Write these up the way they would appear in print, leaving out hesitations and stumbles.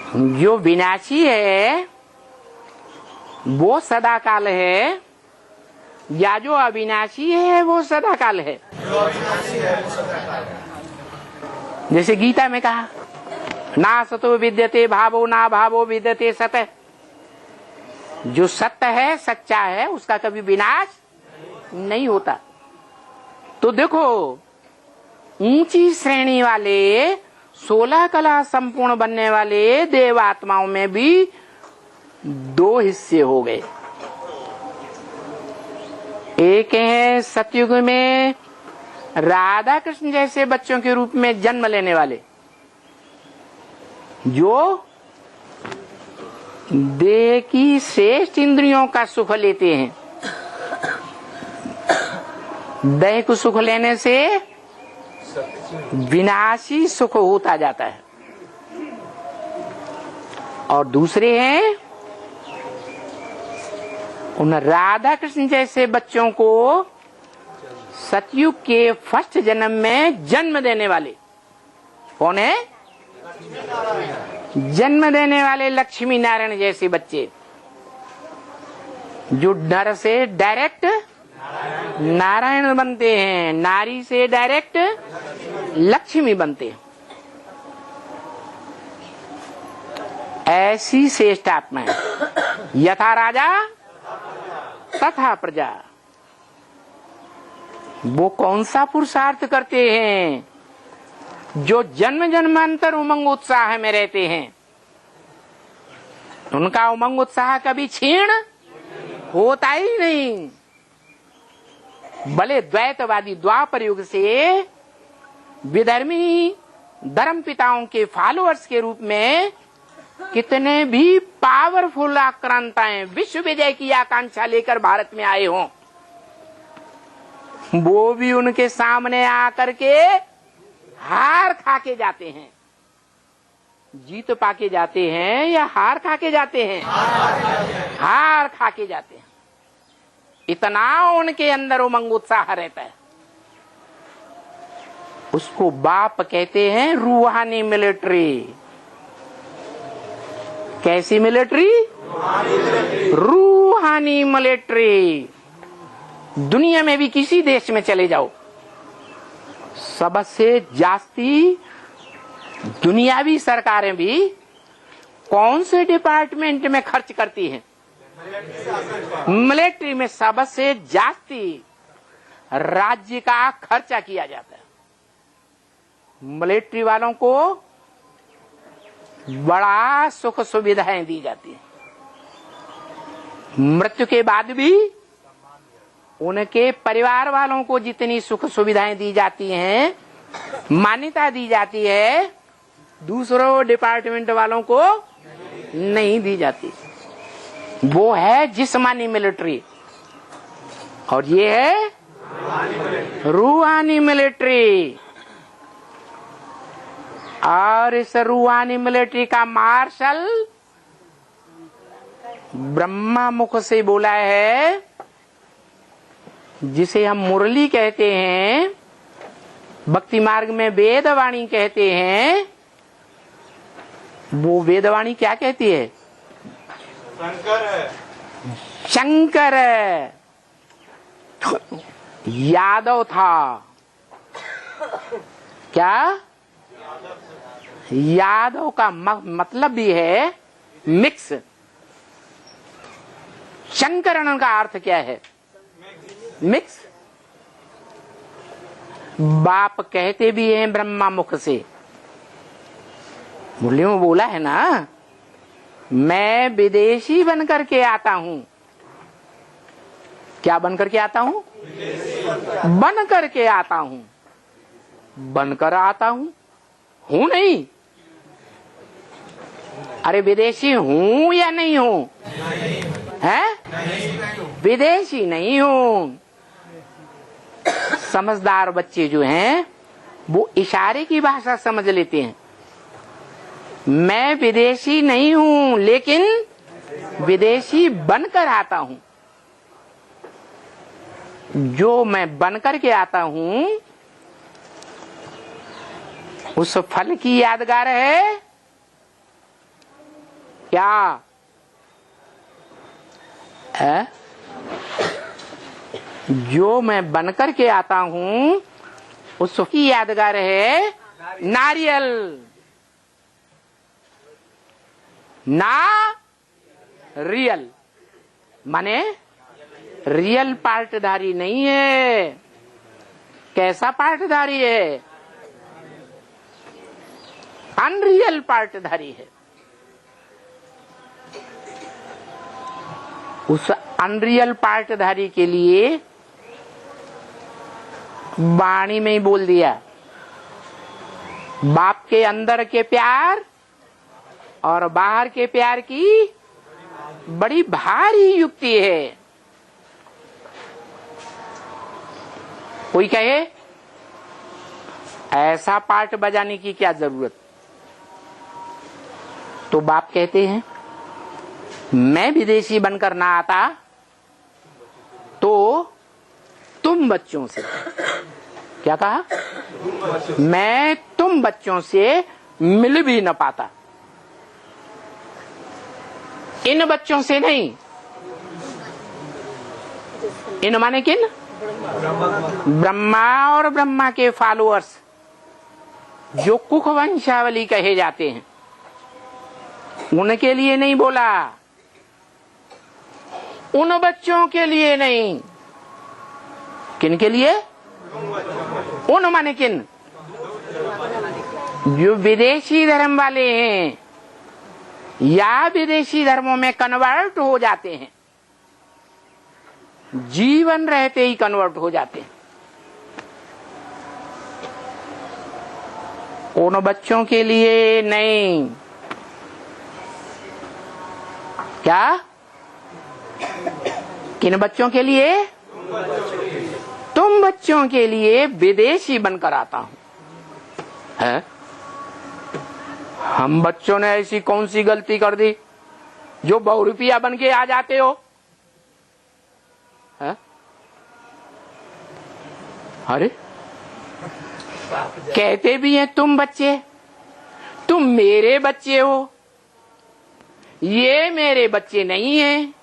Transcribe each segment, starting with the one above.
जो विनाशी है वो सदाकाल है, या जो अविनाशी है वो सदाकाल है। जैसे गीता में कहा, ना सतो विद्यते भावो ना भावो विद्यते सत। जो सत्य है, सच्चा है, उसका कभी विनाश नहीं होता। तो देखो, ऊंची श्रेणी वाले 16 कला संपूर्ण बनने वाले देवात्माओं में भी 2 हिस्से हो गए। एक है सतयुग में राधा कृष्ण जैसे बच्चों के रूप में जन्म लेने वाले, जो देह की श्रेष्ठ इंद्रियों का सुख लेते हैं। देह को सुख लेने से विनाशी सुख होता जाता है। और दूसरे हैं उन राधा कृष्ण जैसे बच्चों को सतयुग के फर्स्ट जन्म में जन्म देने वाले। कौन है? जन्म देने वाले लक्ष्मी नारायण जैसे बच्चे, जो नर से डायरेक्ट नारायण बनते हैं, नारी से डायरेक्ट लक्ष्मी बनते हैं। ऐसी श्रेष्ठ आत्मा है। यथा राजा तथा प्रजा। वो कौन सा पुरुषार्थ करते हैं? जो जन्म जन्मांतर उमंग उत्साह में रहते हैं। उनका उमंग उत्साह कभी क्षीण होता ही नहीं। भले द्वैतवादी द्वापर युग से विधर्मी धर्म पिताओं के फॉलोअर्स के रूप में कितने भी पावरफुल आक्रांताएं विश्व विजय की आकांक्षा लेकर भारत में आए हों, वो भी उनके सामने आकर के हार खा के जाते हैं। जीत पाके जाते हैं या हार खा के जाते हैं? हार खा के जाते हैं। इतना उनके अंदर उमंग उत्साह रहता है। उसको बाप कहते हैं रूहानी मिलिट्री। कैसी मिलिट्री? रूहानी मिलिट्री। दुनिया में भी किसी देश में चले जाओ, सबसे जास्ती दुनियावी सरकारें भी कौन से डिपार्टमेंट में खर्च करती हैं? मिलिट्री में सबसे जास्ती राज्य का खर्चा किया जाता है। मिलिट्री वालों को बड़ा सुख सुविधाएं दी जाती है। मृत्यु के बाद भी उनके परिवार वालों को जितनी सुख सुविधाएं दी जाती हैं, मान्यता दी जाती है, दूसरों डिपार्टमेंट वालों को नहीं दी जाती। वो है जिस्मानी मिलिट्री और ये है रूहानी मिलिट्री। और इस रूहानी मिलिट्री का मार्शल ब्रह्मा मुख से बोला है, जिसे हम मुरली कहते हैं, भक्ति मार्ग में वेदवाणी कहते हैं। वो वेदवाणी क्या कहती है? शंकर है। शंकर यादव था। क्या? यादव का मतलब भी है मिक्स। शंकरण का अर्थ क्या है? मिक्स। बाप कहते भी हैं ब्रह्मा मुख से, मुरली में बोला है ना, मैं विदेशी बनकर के आता हूं। क्या बनकर के आता हूं? बनकर के आता हूं। बनकर आता हूं, हूं नहीं। अरे विदेशी हूं या नहीं हूं? है? विदेशी नहीं हूं। समझदार बच्चे जो हैं वो इशारे की भाषा समझ लेते हैं। मैं विदेशी नहीं हूं, लेकिन विदेशी बनकर आता हूं। जो मैं बनकर के आता हूं उस फल की यादगार है क्या है? जो मैं बनकर के आता हूं उसकी यादगार है नारियल। ना रियल माने रियल पार्टधारी नहीं है। कैसा पार्टधारी है? अनरियल पार्टधारी है। उस अनरियल पार्टधारी के लिए वाणी में ही बोल दिया, बाप के अंदर के प्यार और बाहर के प्यार की बड़ी भारी युक्ति है। कोई कहे ऐसा पार्ट बजाने की क्या जरूरत, तो बाप कहते हैं मैं विदेशी बनकर ना आता तो तुम बच्चों से, क्या कहा, मैं तुम बच्चों से मिल भी न पाता। इन बच्चों से नहीं, इन माने किन? ब्रह्मा और ब्रह्मा के फॉलोअर्स जो कुख वंशावली कहे जाते हैं, उनके लिए नहीं बोला, उन बच्चों के लिए नहीं। किन के लिए? उन माने किन? जो विदेशी धर्म वाले हैं या विदेशी धर्मों में कन्वर्ट हो जाते हैं, जीवन रहते ही कन्वर्ट हो जाते हैं, उन बच्चों के लिए नहीं। क्या? किन बच्चों के लिए? तुम बच्चों के लिए विदेशी बनकर आता हूं। है? हम बच्चों ने ऐसी कौन सी गलती कर दी जो बहुरूपिया बन के आ जाते हो? है? अरे कहते भी हैं तुम बच्चे, तुम मेरे बच्चे हो, ये मेरे बच्चे नहीं हैं,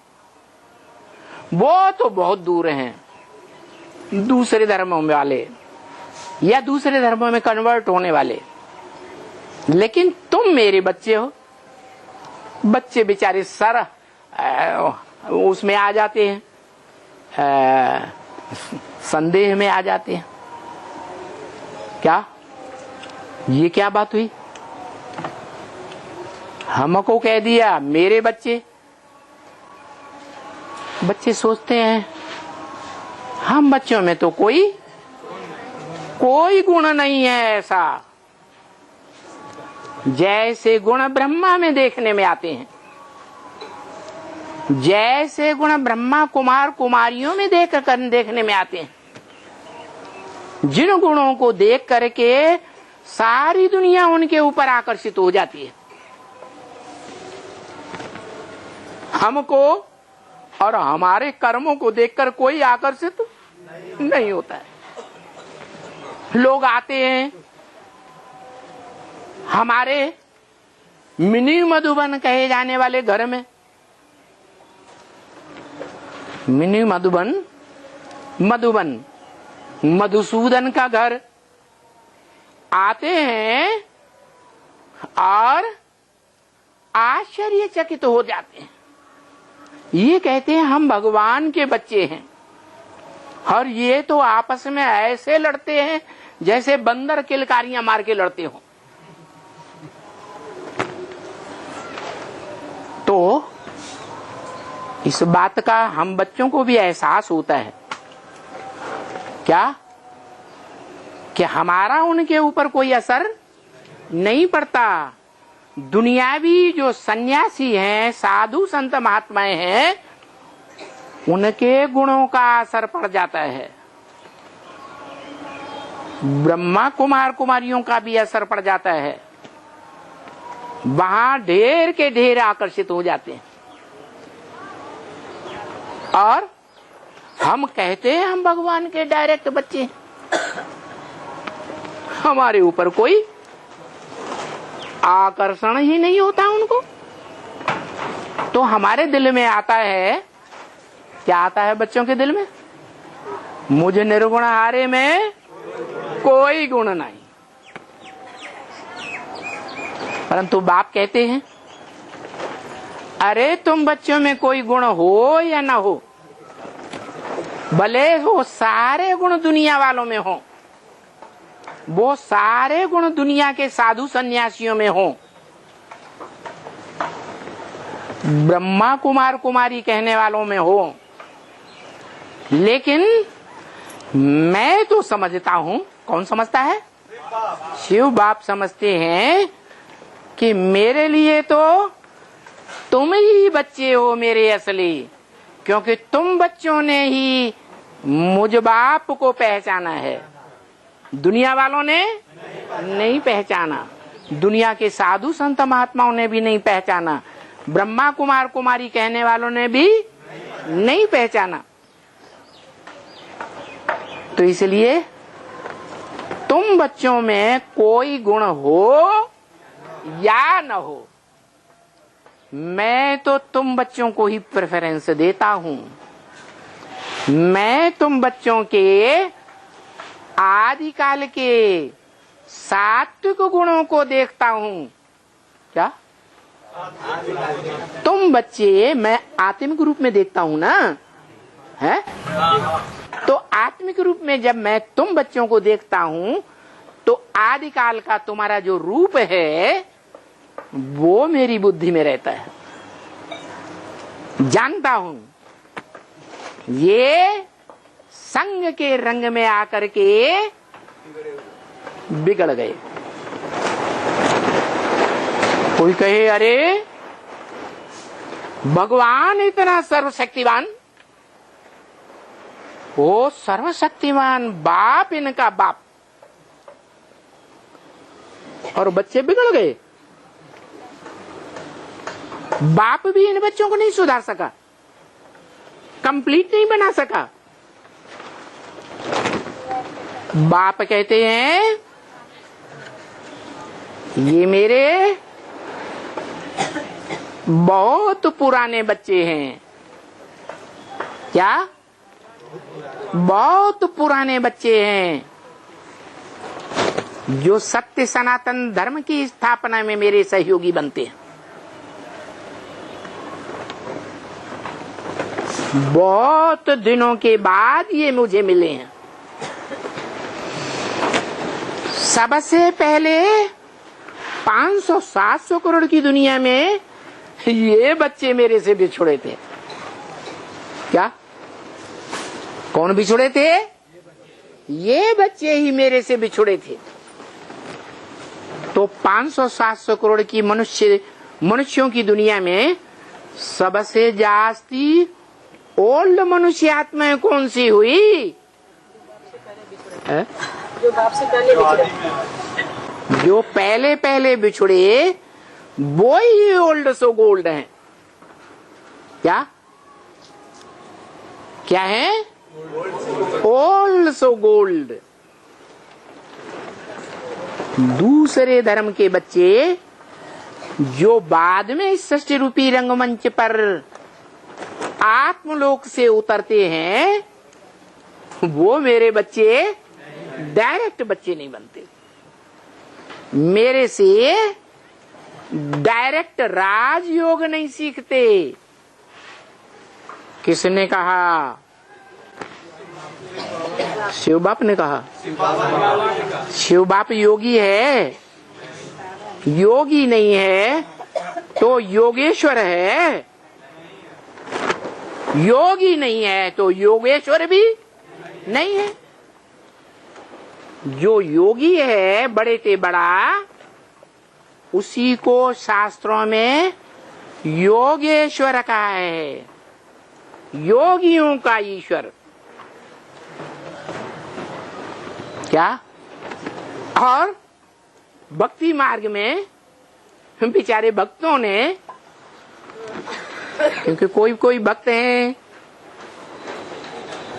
वो तो बहुत दूर हैं, दूसरे धर्मों में वाले या दूसरे धर्मों में कन्वर्ट होने वाले, लेकिन तुम मेरे बच्चे हो। बच्चे बेचारे सर उसमें आ जाते हैं, संदेह में आ जाते हैं। क्या ये क्या बात हुई? हमको कह दिया मेरे बच्चे। बच्चे सोचते हैं हम बच्चों में तो कोई गुण नहीं है ऐसा। जैसे गुण ब्रह्मा में देखने में आते हैं, जैसे गुण ब्रह्मा कुमार कुमारियों में देखने में आते हैं, जिन गुणों को देख करके सारी दुनिया उनके ऊपर आकर्षित हो जाती है, हमको और हमारे कर्मों को देखकर कोई आकर्षित नहीं होता है। लोग आते हैं हमारे मिनी मधुबन कहे जाने वाले घर में, मिनी मधुबन, मधुबन मधुसूदन का घर, आते हैं और आश्चर्यचकित हो जाते हैं। ये कहते हैं हम भगवान के बच्चे हैं, और ये तो आपस में ऐसे लड़ते हैं जैसे बंदर किलकारियां मार के लड़ते हो। तो इस बात का हम बच्चों को भी एहसास होता है क्या कि हमारा उनके ऊपर कोई असर नहीं पड़ता। दुनियावी जो सन्यासी हैं, साधु संत महात्माएं हैं, उनके गुणों का असर पड़ जाता है, ब्रह्मा कुमार कुमारियों का भी असर पड़ जाता है, वहां ढेर के ढेर आकर्षित हो जाते हैं। और हम कहते हैं हम भगवान के डायरेक्ट बच्चे हैं, हमारे ऊपर कोई आकर्षण ही नहीं होता उनको। तो हमारे दिल में आता है, क्या आता है बच्चों के दिल में? मुझे निर्गुण हारे में कोई गुण नहीं। परंतु बाप कहते हैं, अरे तुम बच्चों में कोई गुण हो या ना हो, भले वो सारे गुण दुनिया वालों में हो, वो सारे गुण दुनिया के साधु सन्यासियों में हो, ब्रह्मा कुमार कुमारी कहने वालों में हो, लेकिन मैं तो समझता हूं, कौन समझता है? शिव बाप समझते हैं कि मेरे लिए तो तुम ही बच्चे हो मेरे असली, क्योंकि तुम बच्चों ने ही मुझ बाप को पहचाना है, दुनिया वालों ने नहीं पहचाना, दुनिया के साधु संत महात्माओं ने भी नहीं पहचाना, ब्रह्मा कुमार कुमारी कहने वालों ने भी नहीं पहचाना। तो इसलिए तुम बच्चों में कोई गुण हो या न हो, मैं तो तुम बच्चों को ही प्रेफरेंस देता हूं। मैं तुम बच्चों के आदिकाल के सात्विक गुणों को देखता हूं। क्या? तुम बच्चे मैं आत्मिक रूप में देखता हूं ना, है? तो आत्मिक रूप में जब मैं तुम बच्चों को देखता हूं, तो आदिकाल का तुम्हारा जो रूप है वो मेरी बुद्धि में रहता है। जानता हूं ये संग के रंग में आकर के बिगड़ गए। कोई कहे, अरे भगवान इतना सर्वशक्तिवान, वो सर्वशक्तिमान बाप, इनका बाप, और बच्चे बिगड़ गए। बाप भी इन बच्चों को नहीं सुधार सका, कंप्लीट नहीं बना सका। बाप कहते हैं ये मेरे बहुत पुराने बच्चे हैं। क्या? बहुत पुराने बच्चे हैं जो सत्य सनातन धर्म की स्थापना में मेरे सहयोगी बनते हैं। बहुत दिनों के बाद ये मुझे मिले हैं। सबसे पहले 500-700 करोड़ की दुनिया में ये बच्चे मेरे से बिछुड़े थे। क्या? कौन बिछुड़े थे? ये बच्चे ही मेरे से बिछुड़े थे। तो 500-700 करोड़ की मनुष्यों की दुनिया में सबसे जास्ती ओल्ड मनुष्य आत्माएं कौन सी हुई? जो बाप से पहले बिछड़े, जो पहले पहले बिछुड़े वो ही ओल्ड सो गोल्ड हैं। क्या? क्या है? Old so gold. दूसरे धर्म के बच्चे जो बाद में इस सृष्टि रूपी रंगमंच पर आत्मलोक से उतरते हैं, वो मेरे बच्चे डायरेक्ट बच्चे नहीं बनते। मेरे से डायरेक्ट राजयोग नहीं सीखते। किसने कहा? शिव बाप ने कहा। शिव बाप योगी है, योगी नहीं है तो योगेश्वर है, योगी नहीं है तो योगेश्वर भी नहीं है। जो योगी है बड़े से बड़ा, उसी को शास्त्रों में योगेश्वर कहा है, योगियों का ईश्वर। क्या? और भक्ति मार्ग में बेचारे भक्तों ने, क्योंकि कोई कोई भक्त हैं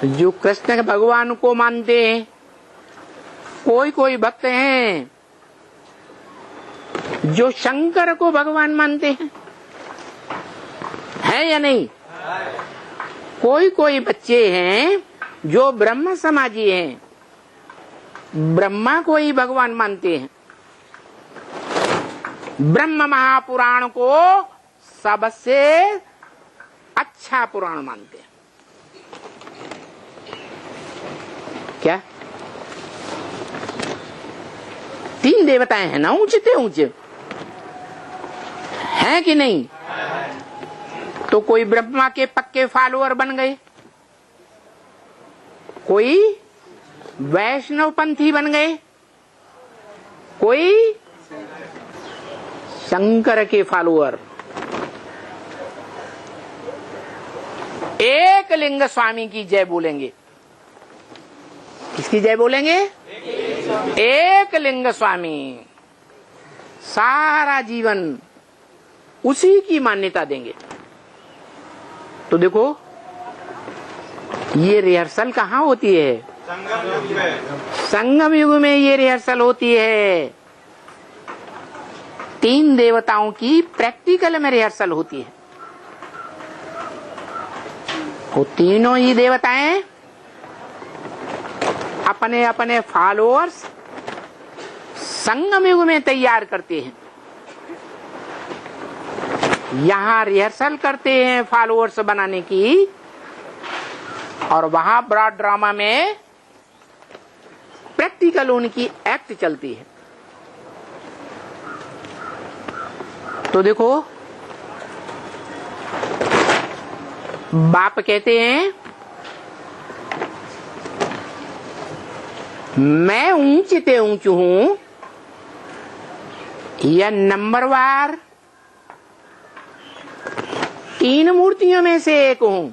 जो कृष्ण भगवान को मानते हैं, कोई कोई भक्त हैं जो शंकर को भगवान मानते हैं, है या नहीं? कोई कोई बच्चे हैं जो ब्रह्म समाजी हैं, ब्रह्मा को ही भगवान मानते हैं, ब्रह्म महापुराण को सबसे अच्छा पुराण मानते हैं। क्या 3 देवताएं हैं ना ऊंचे ऊंचे, है कि नहीं? तो कोई ब्रह्मा के पक्के फॉलोअर बन गए, कोई वैष्णव पंथी बन गए, कोई शंकर के फॉलोअर। एक लिंग स्वामी की जय बोलेंगे। किसकी जय बोलेंगे? एक लिंग स्वामी। सारा जीवन उसी की मान्यता देंगे। तो देखो ये रिहर्सल कहाँ होती है? संगम युग में। संगम युग में ये रिहर्सल होती है। 3 देवताओं की प्रैक्टिकल में रिहर्सल होती है। वो तीनों ही देवताएं अपने अपने फॉलोअर्स संगम युग में तैयार करते हैं। यहाँ रिहर्सल करते हैं फॉलोअर्स बनाने की, और वहां ब्रॉड ड्रामा में प्रैक्टिकल उनकी एक्ट चलती है। तो देखो बाप कहते हैं मैं ऊंचे ऊंचू हूं, यह नंबरवार 3 मूर्तियों में से एक हूं।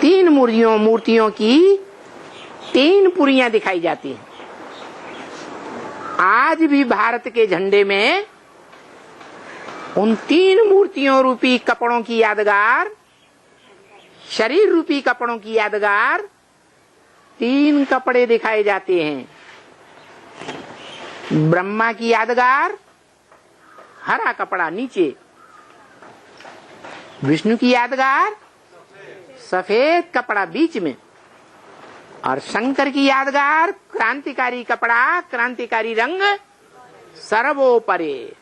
3 मूर्तियों की 3 पुरियां दिखाई जाती हैं। आज भी भारत के झंडे में उन 3 मूर्तियों रूपी कपड़ों की यादगार, शरीर रूपी कपड़ों की यादगार 3 कपड़े दिखाए जाते हैं। ब्रह्मा की यादगार हरा कपड़ा नीचे, विष्णु की यादगार सफेद कपड़ा बीच में, और शंकर की यादगार क्रांतिकारी कपड़ा, क्रांतिकारी रंग सर्वोपरि,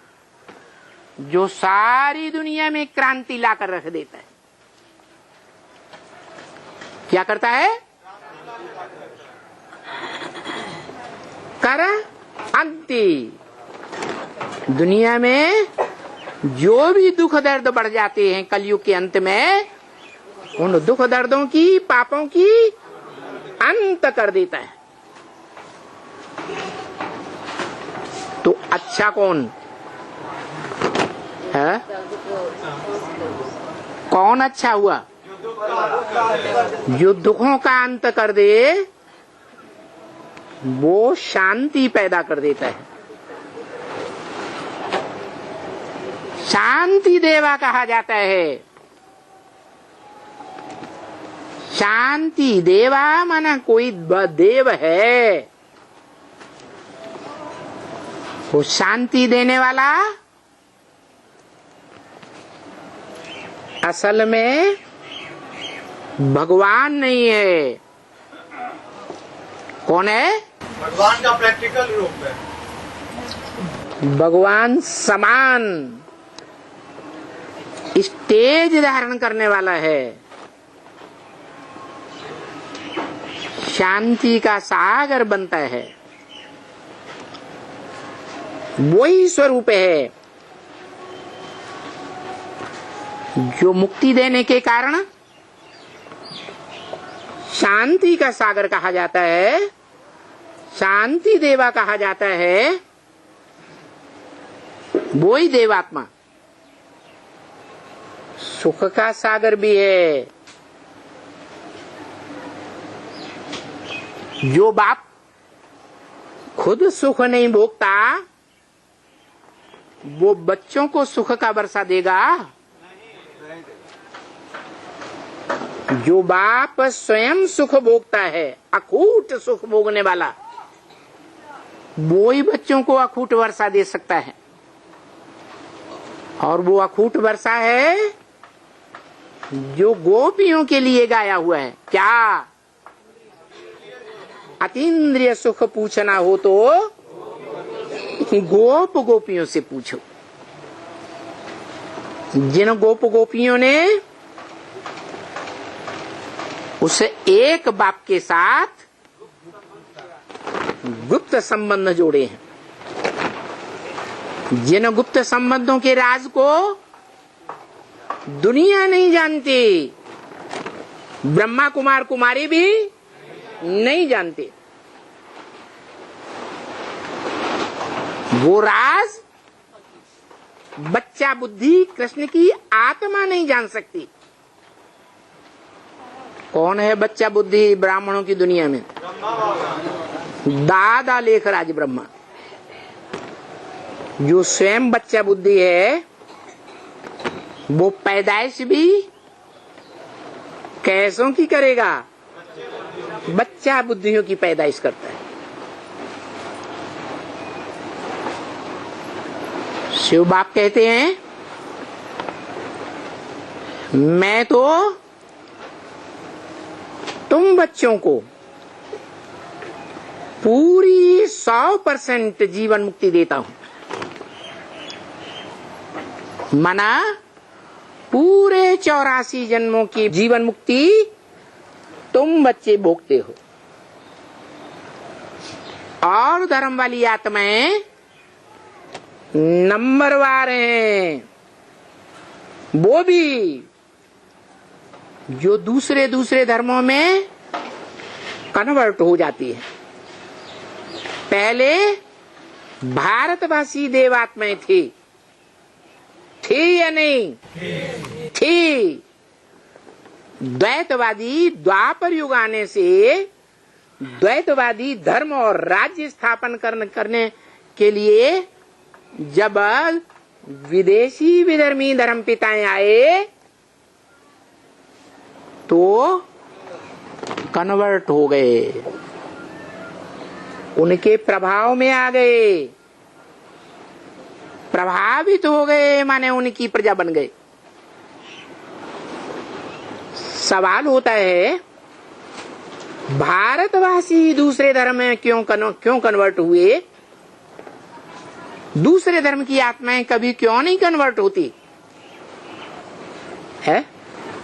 जो सारी दुनिया में क्रांति लाकर रख देता है। क्या करता है? क्रांति। दुनिया में जो भी दुख दर्द बढ़ जाते हैं कलयुग के अंत में, उन दुख दर्दों की, पापों की अंत कर देता है। तो अच्छा कौन है? कौन अच्छा हुआ? जो दुखों का अंत कर दे, वो शांति पैदा कर देता है। शांति देवा कहा जाता है। शांति देवा माना कोई देव है, वो शांति देने वाला असल में भगवान नहीं है। कौन है? भगवान का प्रैक्टिकल रूप है। भगवान समान स्टेज धारण करने वाला है। शांति का सागर बनता है, वही स्वरूप है जो मुक्ति देने के कारण शांति का सागर कहा जाता है, शांति देवा कहा जाता है। वही देवात्मा सुख का सागर भी है। जो बाप खुद सुख नहीं भोगता, वो बच्चों को सुख का वर्षा देगा। जो बाप स्वयं सुख भोगता है, अखूट सुख भोगने वाला, वो ही बच्चों को अखूट वर्षा दे सकता है। और वो अखूट वर्षा है जो गोपियों के लिए गाया हुआ है। क्या अतीन्द्रिय सुख पूछना हो तो गोप गोपियों से पूछो। जिन गोप गोपियों ने उस एक बाप के साथ गुप्त संबंध जोड़े हैं, जिन गुप्त संबंधों के राज को दुनिया नहीं जानती, ब्रह्मा कुमार कुमारी भी नहीं जानते, वो राज बच्चा बुद्धि कृष्ण की आत्मा नहीं जान सकती। कौन है बच्चा बुद्धि ब्राह्मणों की दुनिया में? दादा लेखराज ब्रह्मा। जो स्वयं बच्चा बुद्धि है वो पैदाइश भी कैसों की करेगा? बच्चा बुद्धियों की पैदाइश करता है। शिव बाप कहते हैं मैं तो तुम बच्चों को पूरी 100% जीवन मुक्ति देता हूं। मना पूरे 84 जन्मों की जीवन मुक्ति तुम बच्चे भोगते हो, और धर्म वाली आत्माएं नंबरवार हैं वो भी जो दूसरे दूसरे धर्मों में कन्वर्ट हो जाती है। पहले भारतवासी देवात्माएं थी या नहीं? थी। द्वैतवादी द्वापर युग आने से द्वैतवादी धर्म और राज्य स्थापन करने के लिए जब विदेशी विधर्मी धर्म पिताएं आए तो कन्वर्ट हो गए, उनके प्रभाव में आ गए, प्रभावित हो गए, माने उनकी प्रजा बन गए। सवाल होता है भारतवासी दूसरे धर्म में क्यों कन्वर्ट हुए? दूसरे धर्म की आत्माएं कभी क्यों नहीं कन्वर्ट होती है?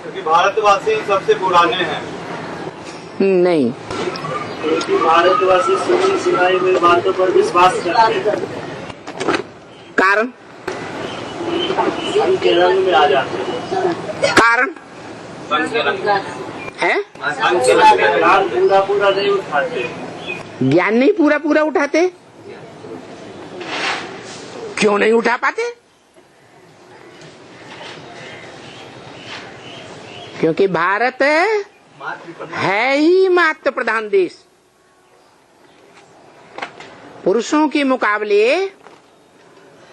क्योंकि भारतवासी सबसे पुराने हैं। नहीं, क्योंकि भारतवासी सुनी सुनाई हुई बातों पर विश्वास करते हैं। कारण संघ के रंग में आ जाते हैं। कारण है ज्ञान पूरा नहीं उठाते। ज्ञान नहीं पूरा उठाते। क्यों नहीं उठा पाते? क्योंकि भारत है ही मातृ प्रधान देश। पुरुषों के मुकाबले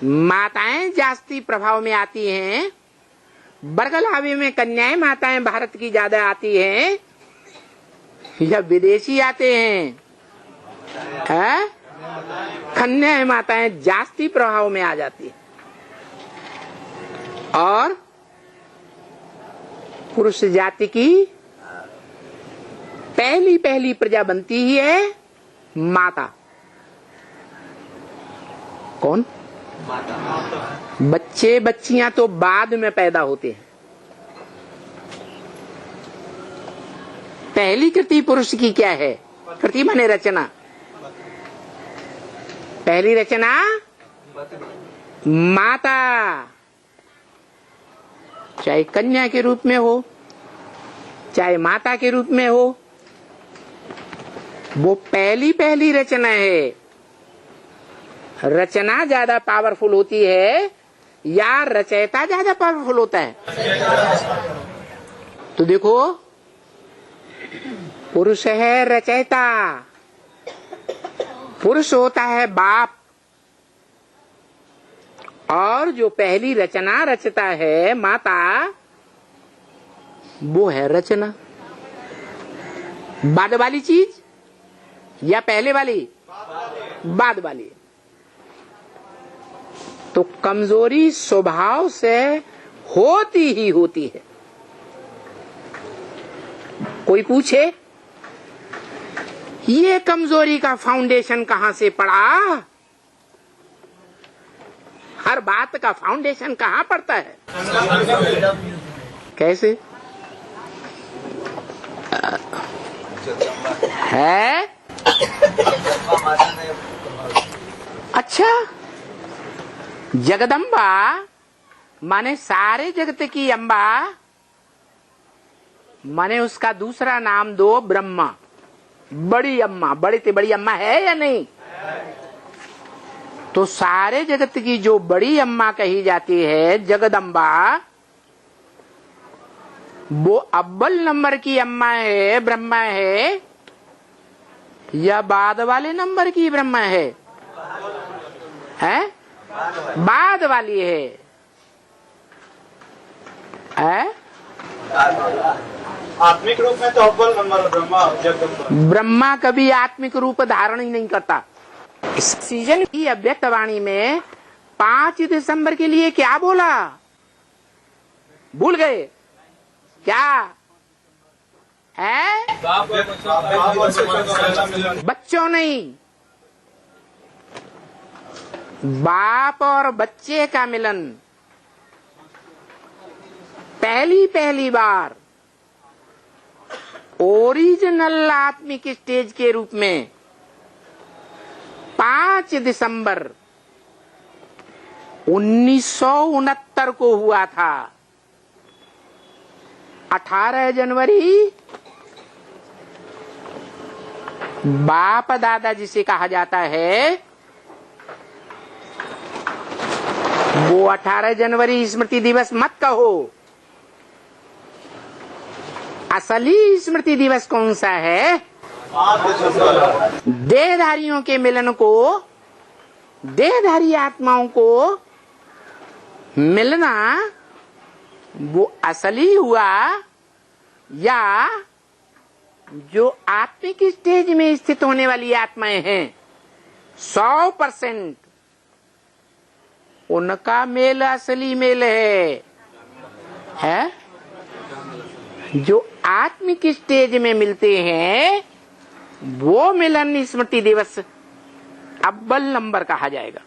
माताएं जास्ती प्रभाव में आती हैं। बरगलावे में कन्याएं माताएं भारत की ज्यादा आती हैं या विदेशी आते हैं? कन्याएं माताएं जास्ती प्रभाव में आ जाती है, और पुरुष जाति की पहली प्रजा बनती ही है माता। कौन? बच्चे बच्चियां तो बाद में पैदा होते हैं। पहली कृति पुरुष की क्या है? कृति माने रचना। पहली रचना माता, चाहे कन्या के रूप में हो चाहे माता के रूप में हो, वो पहली रचना है। रचना ज्यादा पावरफुल होती है या रचयिता ज्यादा पावरफुल होता है? तो देखो, पुरुष है रचयिता, पुरुष होता है बाप, और जो पहली रचना रचता है माता, वो है रचना। बाद वाली चीज या पहले वाली? बाद वाली। तो कमजोरी स्वभाव से होती ही होती है। कोई पूछे ये कमजोरी का फाउंडेशन कहां से पड़ा? हर बात का फाउंडेशन कहां पड़ता है? कैसे है? अच्छा, जगदम्बा माने सारे जगत की अम्बा, माने उसका दूसरा नाम दो ब्रह्मा। बड़ी अम्मा, बड़ी से बड़ी अम्मा है या नहीं? तो सारे जगत की जो बड़ी अम्मा कही जाती है जगदम्बा, वो अव्वल नंबर की अम्मा है, ब्रह्मा है, या बाद वाले नंबर की ब्रह्मा है? हैं? बाद वाली है। आत्मिक रूप में तो अव्वल नंबर ब्रह्मा जगदम्बा। ब्रह्मा कभी आत्मिक रूप धारण ही नहीं करता। इस सीजन की अव्यक्त वाणी में 5 दिसंबर के लिए क्या बोला? भूल गए क्या है? बच्चों नहीं, बाप और बच्चे का मिलन पहली बार ओरिजिनल आत्मिक स्टेज के रूप में 5 दिसंबर 1969 को हुआ था। 18 जनवरी बाप दादा जिसे कहा जाता है, वो 18 जनवरी स्मृति दिवस मत कहो। असली स्मृति दिवस कौन सा है? देहधारियों के मिलन को, देहधारी आत्माओं को मिलना वो असली हुआ, या जो आत्मिक स्टेज में स्थित होने वाली आत्माएं हैं 100% उनका मेल असली मेल है? जो आत्मिक स्टेज में मिलते हैं वो मिलन स्मृति दिवस अव्वल नंबर कहा जाएगा।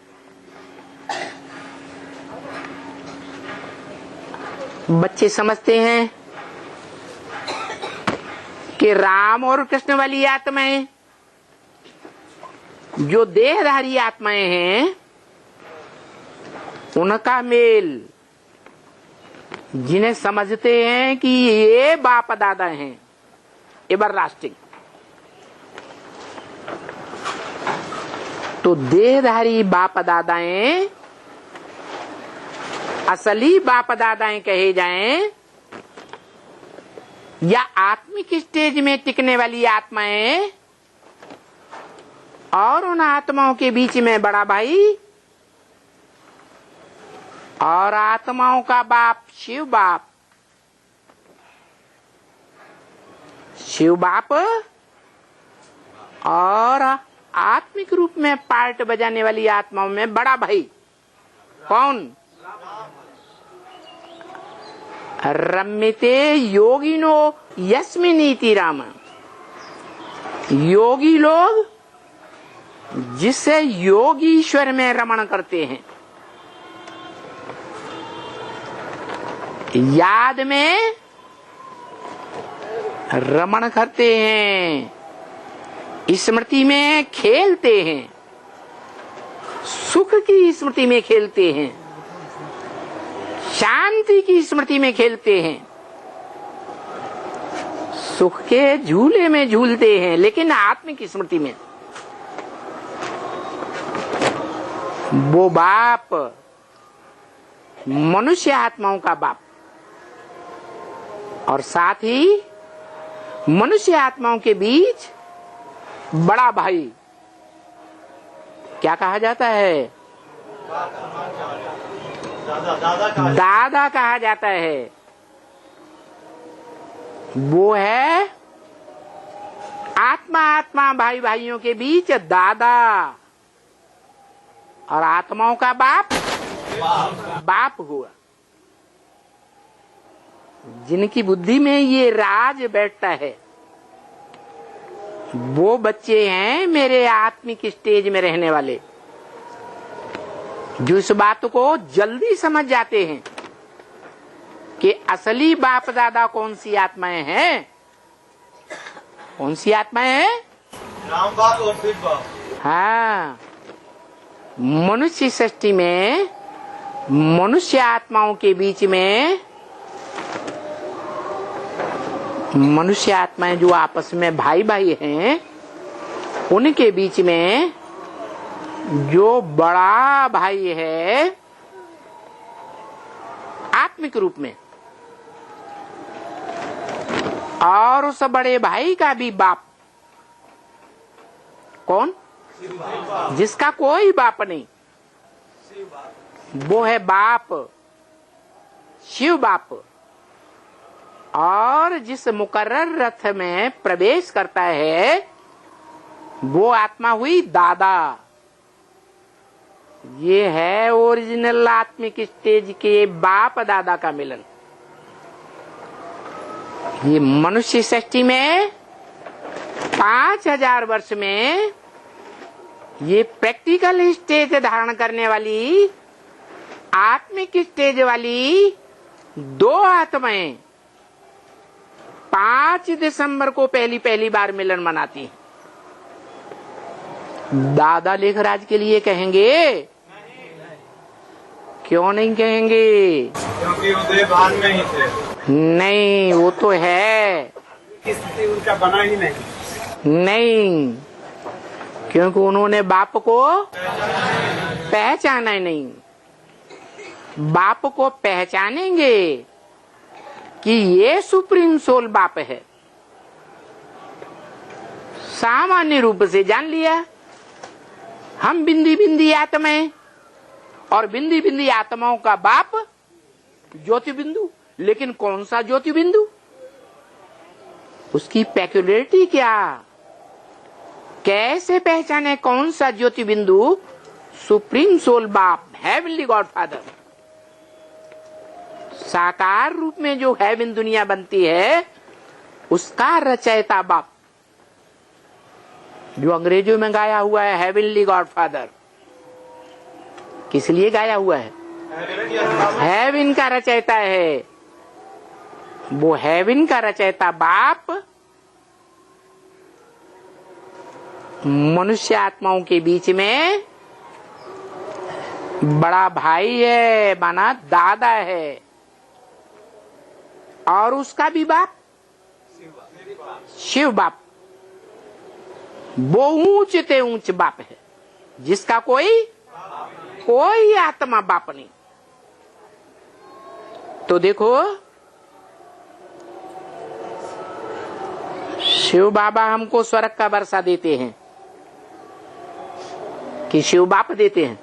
बच्चे समझते हैं कि राम और कृष्ण वाली आत्माएं, जो देहधारी आत्माएं हैं, उनका मेल, जिन्हें समझते हैं कि ये बाप दादा हैं एवरलास्टिंग, तो देहधारी बाप दादाएं असली बाप दादाएं कहे जाएं, या आत्मिक स्टेज में टिकने वाली आत्माएं, और उन आत्माओं के बीच में बड़ा भाई और आत्माओं का बाप शिव बाप, शिव बाप, और आत्मिक रूप में पार्ट बजाने वाली आत्माओं में बड़ा भाई कौन? रम्यते योगिनो यस्मिनीति राम। योगी लोग जिससे योगीश्वर में रमण करते हैं, याद में रमण करते हैं, स्मृति में खेलते हैं, सुख की स्मृति में खेलते हैं, शांति की स्मृति में खेलते हैं, सुख के झूले में झूलते हैं, लेकिन आत्मिक स्मृति में। वो बाप मनुष्य आत्माओं का बाप, और साथ ही मनुष्य आत्माओं के बीच बड़ा भाई क्या कहा जाता है? दादा कहा जाता है। वो है आत्मा आत्मा भाई भाइयों के बीच दादा, और आत्माओं का बाप बाप हुआ। जिनकी बुद्धि में ये राज बैठता है वो बच्चे हैं मेरे आत्मिक स्टेज में रहने वाले, जो इस बात को जल्दी समझ जाते हैं कि असली बाप दादा कौन सी आत्माएं हैं। कौन सी आत्माएं हैं? राम बाप और शिव बाप। हाँ, मनुष्य सृष्टि में मनुष्य आत्माओं के बीच में मनुष्य आत्माएं जो आपस में भाई भाई हैं, उनके बीच में जो बड़ा भाई है आत्मिक रूप में, और उस बड़े भाई का भी बाप कौन? जिसका कोई बाप नहीं, वो है बाप, शिव बाप। और जिस मुकर्रर रथ में प्रवेश करता है वो आत्मा हुई दादा। ये है ओरिजिनल आत्मिक स्टेज के बाप दादा का मिलन। ये मनुष्य सृष्टि में 5000 वर्ष में ये प्रैक्टिकल स्टेज धारण करने वाली आत्मिक स्टेज वाली दो आत्माएं 5 दिसंबर को पहली बार मिलन मनाती हैं। दादा लेखराज के लिए कहेंगे? क्यों नहीं कहेंगे? क्योंकि उदय भान में ही थे। नहीं, वो तो है, स्थिति उनका बना ही नहीं, क्योंकि उन्होंने बाप को पहचाना ही नहीं। बाप को पहचानेंगे कि ये सुप्रीम सोल बाप है, सामान्य रूप से जान लिया। हम बिंदी बिंदी आत्माएं, और बिंदी बिंदी आत्माओं का बाप ज्योति बिंदु। लेकिन कौन सा ज्योति बिंदु? उसकी पेक्युलरिटी क्या? कैसे पहचाने कौन सा ज्योति बिंदु सुप्रीम सोल बाप, हेवनली गॉड फादर? साकार रूप में जो हेवन दुनिया बनती है उसका रचयिता बाप, जो अंग्रेजों में गाया हुआ है हेवनली गॉड फादर। किस लिए गाया हुआ है? हेवन का रचयिता है। वो हेवन का रचयिता बाप मनुष्य आत्माओं के बीच में बड़ा भाई है, माना दादा है। और उसका भी बाप शिव बाप, वो ऊंच ते ऊंच बाप है, जिसका कोई आत्मा बाप नहीं। तो देखो, शिव बाबा हमको स्वर्ग का वर्षा देते हैं कि शिव बाप देते हैं?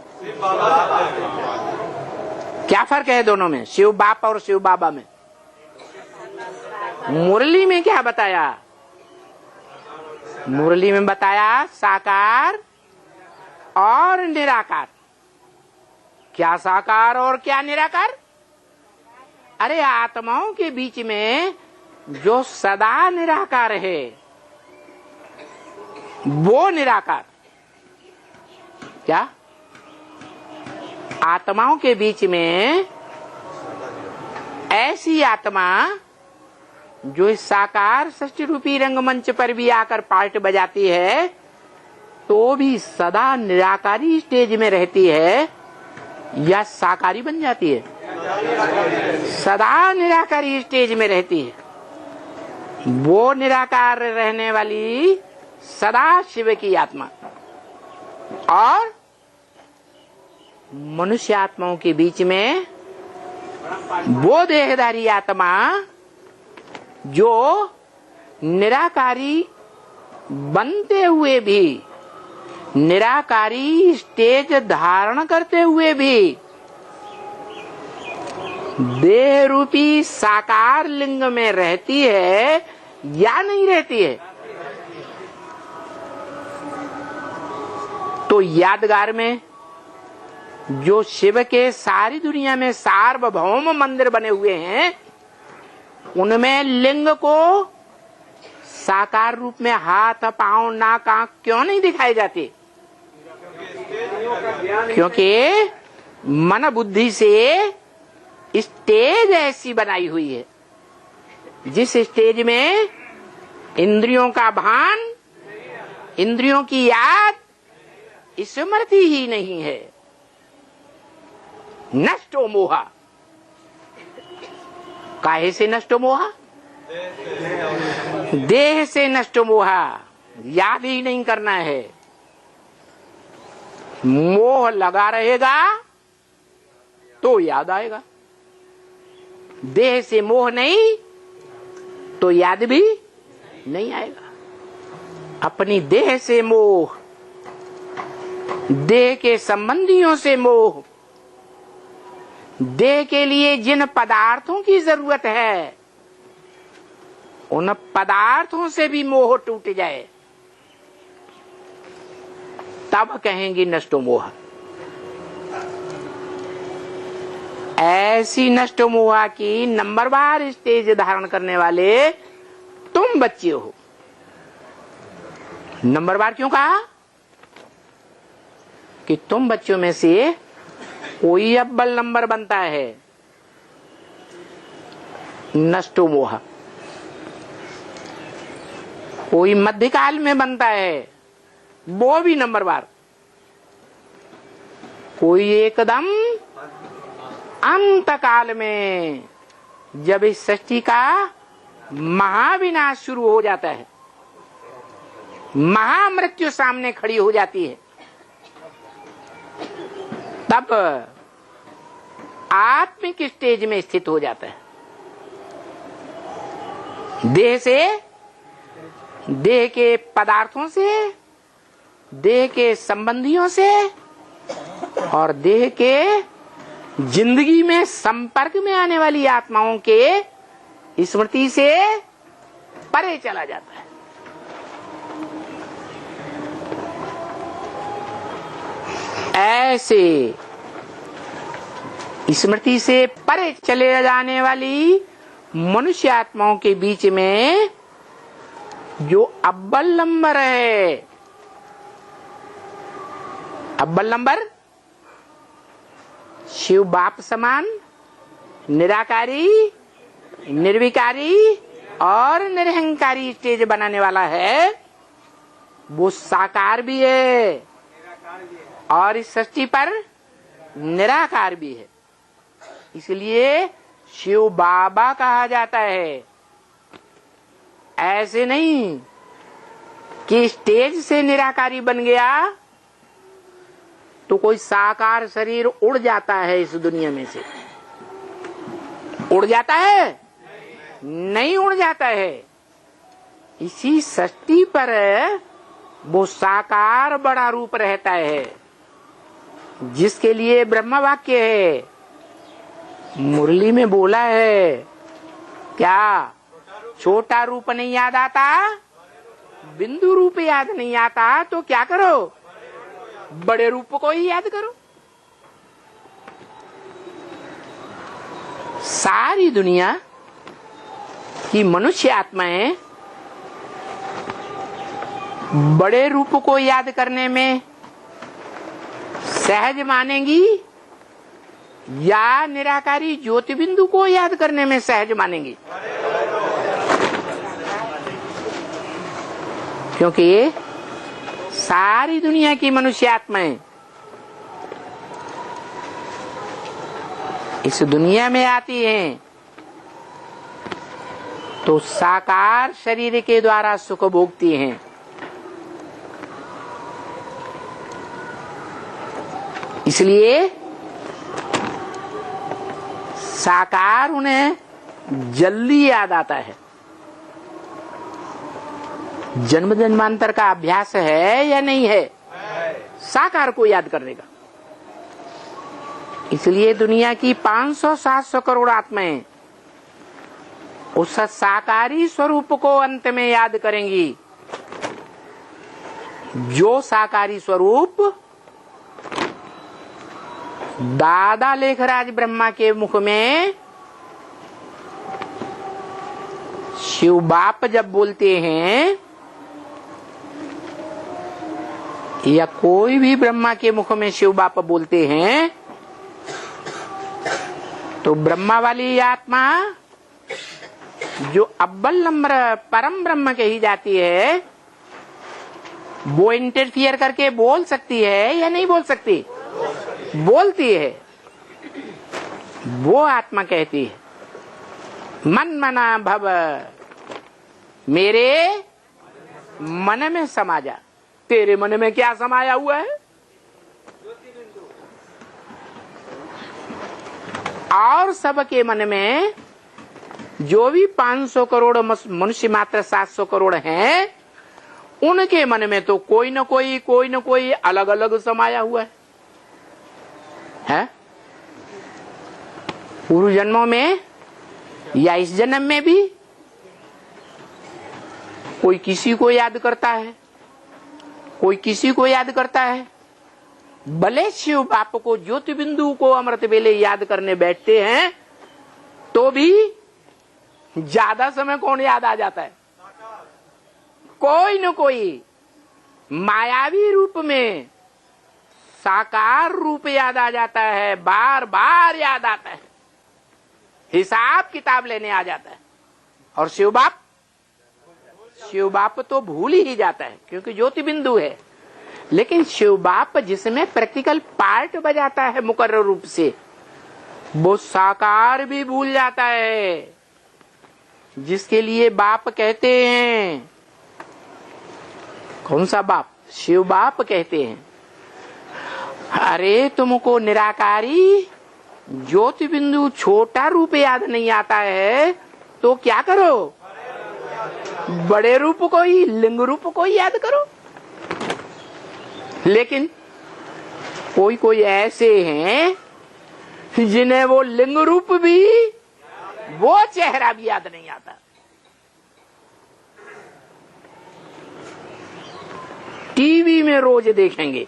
क्या फर्क है दोनों में, शिव बाप और शिव बाबा में? मुरली में क्या बताया? मुरली में बताया साकार और निराकार। क्या साकार और क्या निराकार? अरे आत्माओं के बीच में जो सदा निराकार है वो निराकार। क्या? आत्माओं के बीच में ऐसी आत्मा जो इस साकार सृष्टि रूपी रंगमंच पर भी आकर पार्ट बजाती है तो भी सदा निराकारी स्टेज में रहती है या साकारी बन जाती है? सदा निराकारी स्टेज में रहती है। वो निराकार रहने वाली सदा शिव की आत्मा। और मनुष्य आत्माओं के बीच में वो देहधारी आत्मा जो निराकारी बनते हुए भी, निराकारी स्टेज धारण करते हुए भी देह रूपी साकार लिंग में रहती है या नहीं रहती है? तो यादगार में जो शिव के सारी दुनिया में सार्वभौम मंदिर बने हुए हैं, उनमें लिंग को साकार रूप में हाथ, पांव, नाक, आंख क्यों नहीं दिखाए जाते? क्योंकि मन बुद्धि से स्टेज ऐसी बनाई हुई है, जिस स्टेज में इंद्रियों का भान, इंद्रियों की याद, स्मृति ही नहीं है। नष्टो मोहा। काहे से नष्टो मोहा? देह से नष्टो मोहा। याद ही नहीं करना है। मोह लगा रहेगा तो याद आएगा। देह से मोह नहीं तो याद भी नहीं आएगा। अपनी देह से मोह, देह के संबंधियों से मोह, देह के लिए जिन पदार्थों की जरूरत है, उन पदार्थों से भी मोह टूट जाए, तब कहेंगे नष्टो मोह। ऐसी नष्ट मोहा की नंबरवार स्टेज धारण करने वाले तुम बच्चे हो। नंबरवार क्यों कहा? कि तुम बच्चों में से कोई अव्वल नंबर बनता है नष्टो मोह, कोई मध्यकाल में बनता है वो भी नंबरवार, कोई एकदम अंत काल में जब इस सृष्टि का महाविनाश शुरू हो जाता है, महामृत्यु सामने खड़ी हो जाती है, तब आत्मिक स्टेज में स्थित हो जाता है। देह से, देह के पदार्थों से, देह के संबंधियों से और देह के जिंदगी में संपर्क में आने वाली आत्माओं के स्मृति से परे चला जाता है। ऐसे स्मृति से परे चले जाने वाली मनुष्य आत्माओं के बीच में जो अव्वल नंबर है, अव्वल नंबर शिव बाप समान निराकारी, निर्विकारी और निरहंकारी स्टेज बनाने वाला है, वो साकार भी है और इस सृष्टि पर निराकार भी है। इसलिए शिव बाबा कहा जाता है। ऐसे नहीं कि स्टेज से निराकारी बन गया तो कोई साकार शरीर उड़ जाता है इस दुनिया में से। उड़ जाता है? नहीं उड़ जाता है। इसी सृष्टि पर वो साकार बड़ा रूप रहता है, जिसके लिए ब्रह्म वाक्य है, मुरली में बोला है। क्या छोटा रूप नहीं याद आता, बिंदु रूप याद नहीं आता, तो क्या करो? बड़े रूप को ही याद करो। सारी दुनिया की मनुष्य आत्माएं बड़े रूप को याद करने में सहज मानेंगी या निराकारी ज्योति बिंदु को याद करने में सहज मानेंगी? क्योंकि सारी दुनिया की मनुष्य आत्माएं इस दुनिया में आती हैं तो साकार शरीर के द्वारा सुख भोगती हैं। इसलिए साकार उन्हें जल्दी याद आता है। जन्म जन्मांतर का अभ्यास है या नहीं है साकार को याद करने का। इसलिए दुनिया की 500-700 करोड़ आत्माएं उस साकारी स्वरूप को अंत में याद करेंगी, जो साकारी स्वरूप दादा लेखराज ब्रह्मा के मुख में शिव बाप जब बोलते हैं या कोई भी ब्रह्मा के मुख में शिव बाप बोलते हैं तो ब्रह्मा वाली आत्मा जो अव्वल नंबर परम ब्रह्म कही जाती है वो इंटरफियर करके बोल सकती है या नहीं बोल सकती? बोलती है। वो आत्मा कहती है मन मना भव, मेरे मन में समा जा। तेरे मन में क्या समाया हुआ है? और सबके मन में जो भी 500 करोड़ मनुष्य मात्र 700 करोड़ हैं, उनके मन में तो कोई न कोई अलग अलग समाया हुआ है? पूर्व जन्मों में या इस जन्म में भी कोई किसी को याद करता है, कोई किसी को याद करता है। भले शिव बाप को ज्योति बिंदु को अमृत वेले याद करने बैठते हैं तो भी ज्यादा समय कौन याद आ जाता है? कोई न कोई मायावी रूप में साकार रूप याद आ जाता है, बार बार याद आता है, हिसाब किताब लेने आ जाता है। और शिव बाप तो भूल ही जाता है क्योंकि ज्योति बिंदु है। लेकिन शिव बाप जिसमें प्रैक्टिकल पार्ट बजाता है मुकर्रर रूप से, वो साकार भी भूल जाता है, जिसके लिए बाप कहते हैं। कौन सा बाप? शिव बाप कहते हैं अरे तुमको निराकारी ज्योति बिंदु छोटा रूप याद नहीं आता है तो क्या करो? बड़े रूप को ही, लिंग रूप को ही याद करो। लेकिन कोई ऐसे हैं जिन्हें वो लिंग रूप भी, वो चेहरा भी याद नहीं आता। टीवी में रोज देखेंगे,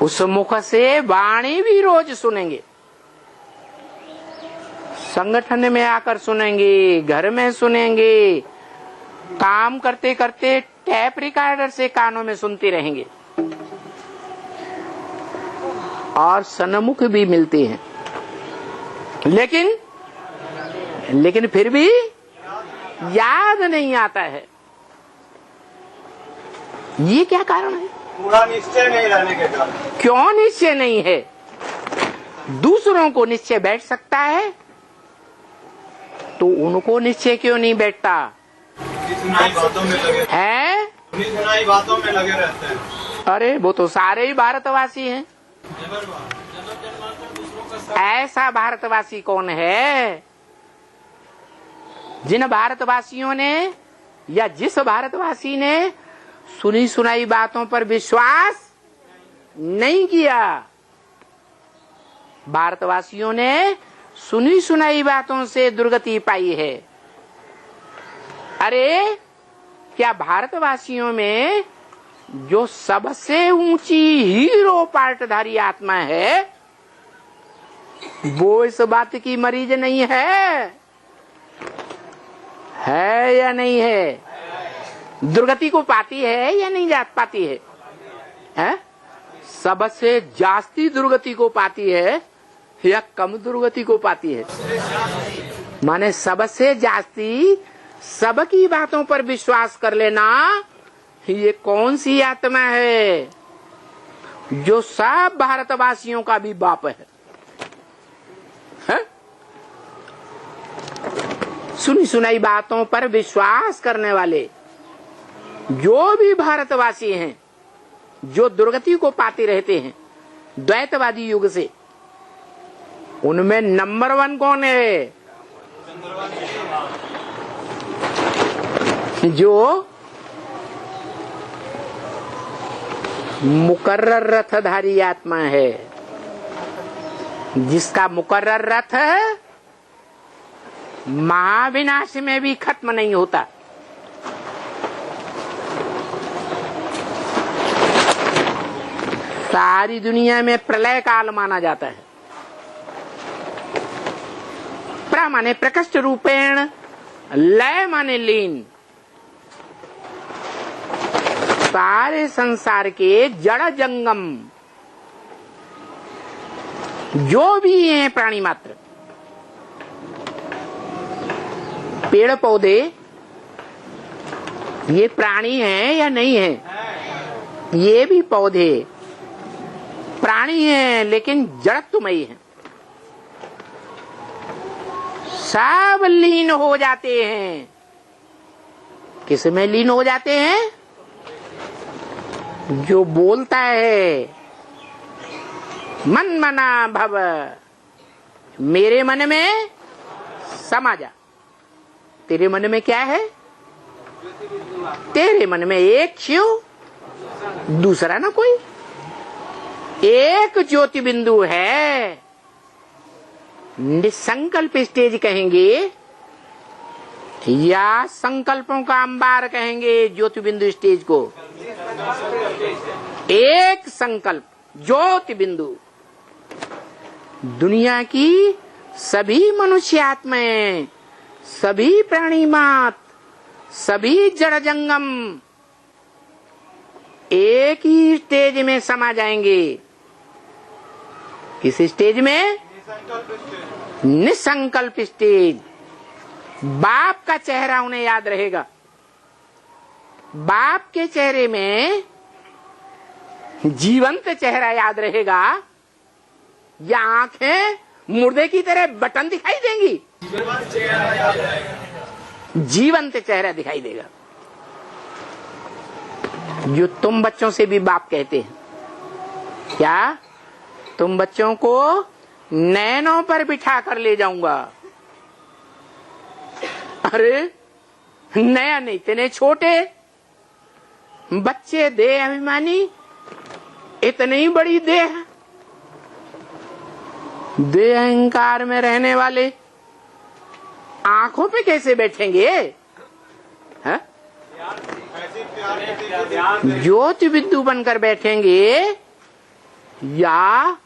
उस मुख से वाणी भी रोज सुनेंगे, संगठन में आकर सुनेंगे, घर में सुनेंगे, काम करते करते टैप रिकॉर्डर से कानों में सुनते रहेंगे और सन्मुख भी मिलते हैं। लेकिन फिर भी याद नहीं आता है। ये क्या कारण है? पूरा निश्चय नहीं रहने के कारण। क्यों निश्चय नहीं है? दूसरों को निश्चय बैठ सकता है तो उनको निश्चय क्यों नहीं बैठता? बातों में लगे हैं? बातों में लगे रहते हैं। अरे वो तो सारे ही भारतवासी हैं। ऐसा भारतवासी कौन है जिन भारतवासियों ने या जिस भारतवासी ने सुनी सुनाई बातों पर विश्वास नहीं किया? भारतवासियों ने सुनी सुनाई बातों से दुर्गति पाई है। अरे क्या भारतवासियों में जो सबसे ऊंची हीरो पार्टधारी आत्मा है वो इस बात की मरीज नहीं है या नहीं है? दुर्गति को पाती है या नहीं पाती है? सबसे जास्ती दुर्गति को पाती है या कम दुर्गति को पाती है? माने सबसे जास्ती सबकी बातों पर विश्वास कर लेना, ये कौन सी आत्मा है जो सब भारतवासियों का भी बाप है? सुनी सुनाई बातों पर विश्वास करने वाले जो भी भारतवासी हैं, जो दुर्गति को पाते रहते हैं द्वैतवादी युग से, उनमें नंबर 1 कौन है? जो मुकर्रर रथधारी आत्मा है, जिसका मुकर्रर रथ महाविनाश में भी खत्म नहीं होता। सारी दुनिया में प्रलय काल माना जाता है। प्र माने प्रकृष्ट रूपेण, लय माने लीन। सारे संसार के जड़ जंगम जो भी हैं प्राणी मात्र, पेड़ पौधे, ये प्राणी हैं या नहीं है? ये भी पौधे प्राणी हैं लेकिन जड़त्वमयी हैं। सब लीन हो जाते हैं। किस में लीन हो जाते हैं? जो बोलता है मन मना भव, मेरे मन में समा जा। तेरे मन में क्या है? तेरे मन में एक शिव, दूसरा ना कोई। एक ज्योति बिंदु है। निसंकल्प स्टेज कहेंगे या संकल्पों का अंबार कहेंगे ज्योति बिंदु स्टेज को? एक संकल्प ज्योति बिंदु। दुनिया की सभी मनुष्य आत्माएं, सभी प्राणी मात, सभी जड़ जंगम एक ही स्टेज में समा जाएंगे। किस स्टेज में? निसंकल्प स्टेज। बाप का चेहरा उन्हें याद रहेगा। बाप के चेहरे में जीवंत चेहरा याद रहेगा या आंखें मुर्दे की तरह बटन दिखाई देंगी? जीवंत चेहरा दिखाई देगा। जो तुम बच्चों से भी बाप कहते हैं, क्या तुम बच्चों को नैनों पर बिठा कर ले जाऊंगा? अरे नया नहीं, इतने छोटे बच्चे, देह अभिमानी, इतनी ही बड़ी देह, देह अहंकार में रहने वाले आंखों पे कैसे बैठेंगे? है? ज्योति बिंदु बनकर बैठेंगे या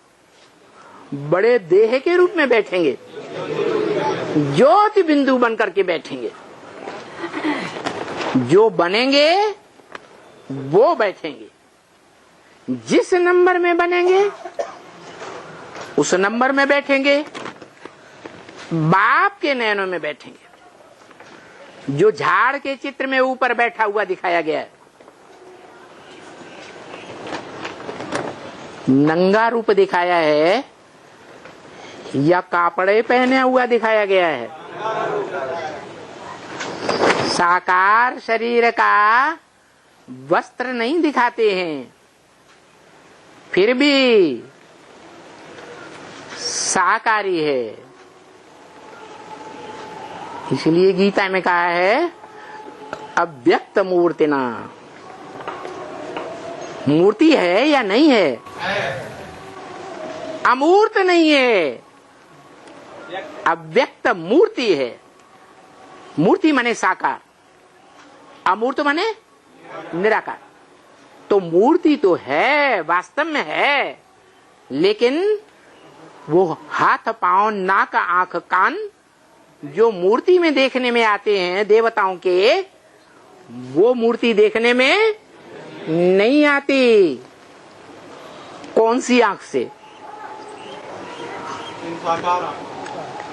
बड़े देह के रूप में बैठेंगे? ज्योति बिंदु बनकर के बैठेंगे। जो बनेंगे वो बैठेंगे। जिस नंबर में बनेंगे उस नंबर में बैठेंगे। बाप के नैनों में बैठेंगे। जो झाड़ के चित्र में ऊपर बैठा हुआ दिखाया गया है, नंगा रूप दिखाया है या कापड़े पहने हुआ दिखाया गया है? साकार शरीर का वस्त्र नहीं दिखाते हैं, फिर भी साकारी है। इसलिए गीता में कहा है अव्यक्त मूर्तिना। मूर्ति है या नहीं है? अमूर्त नहीं है, अव्यक्त मूर्ति है। मूर्ति माने साकार, अमूर्त माने निराकार। तो मूर्ति तो है, वास्तव में है, लेकिन वो हाथ पांव नाक आंख कान जो मूर्ति में देखने में आते हैं देवताओं के, वो मूर्ति देखने में नहीं आती। कौन सी आंख से?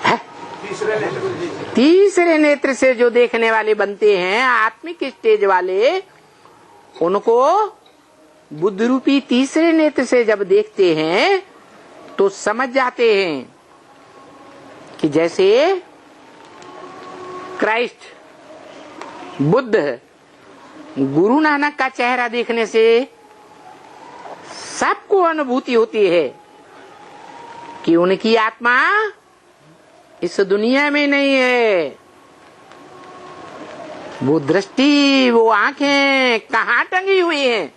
है? तीसरे नेत्र से जो देखने वाले बनते हैं, आत्मिक स्टेज वाले, उनको बुद्ध रूपी तीसरे नेत्र से जब देखते हैं तो समझ जाते हैं कि जैसे क्राइस्ट बुद्ध, गुरु नानक का चेहरा देखने से सबको अनुभूति होती है कि उनकी आत्मा इस दुनिया में नहीं है। वो दृष्टि, वो आंखें कहाँ टंगी हुई हैं?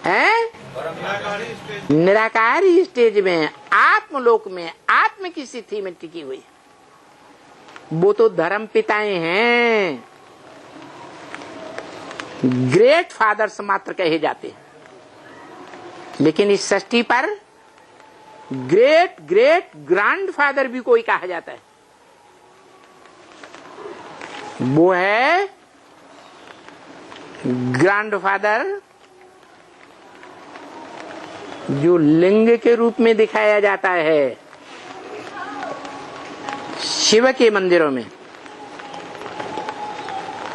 हैं? निराकारी स्टेज में, आत्मलोक में, आत्म की स्थिति में टिकी हुई है। वो तो धर्म पिताएं हैं, ग्रेट फादर्स मात्र कहे जाते हैं। लेकिन इस सृष्टि पर ग्रेट ग्रेट ग्रैंडफादर भी कोई कहा जाता है, वो है ग्रैंडफादर जो लिंग के रूप में दिखाया जाता है शिव के मंदिरों में।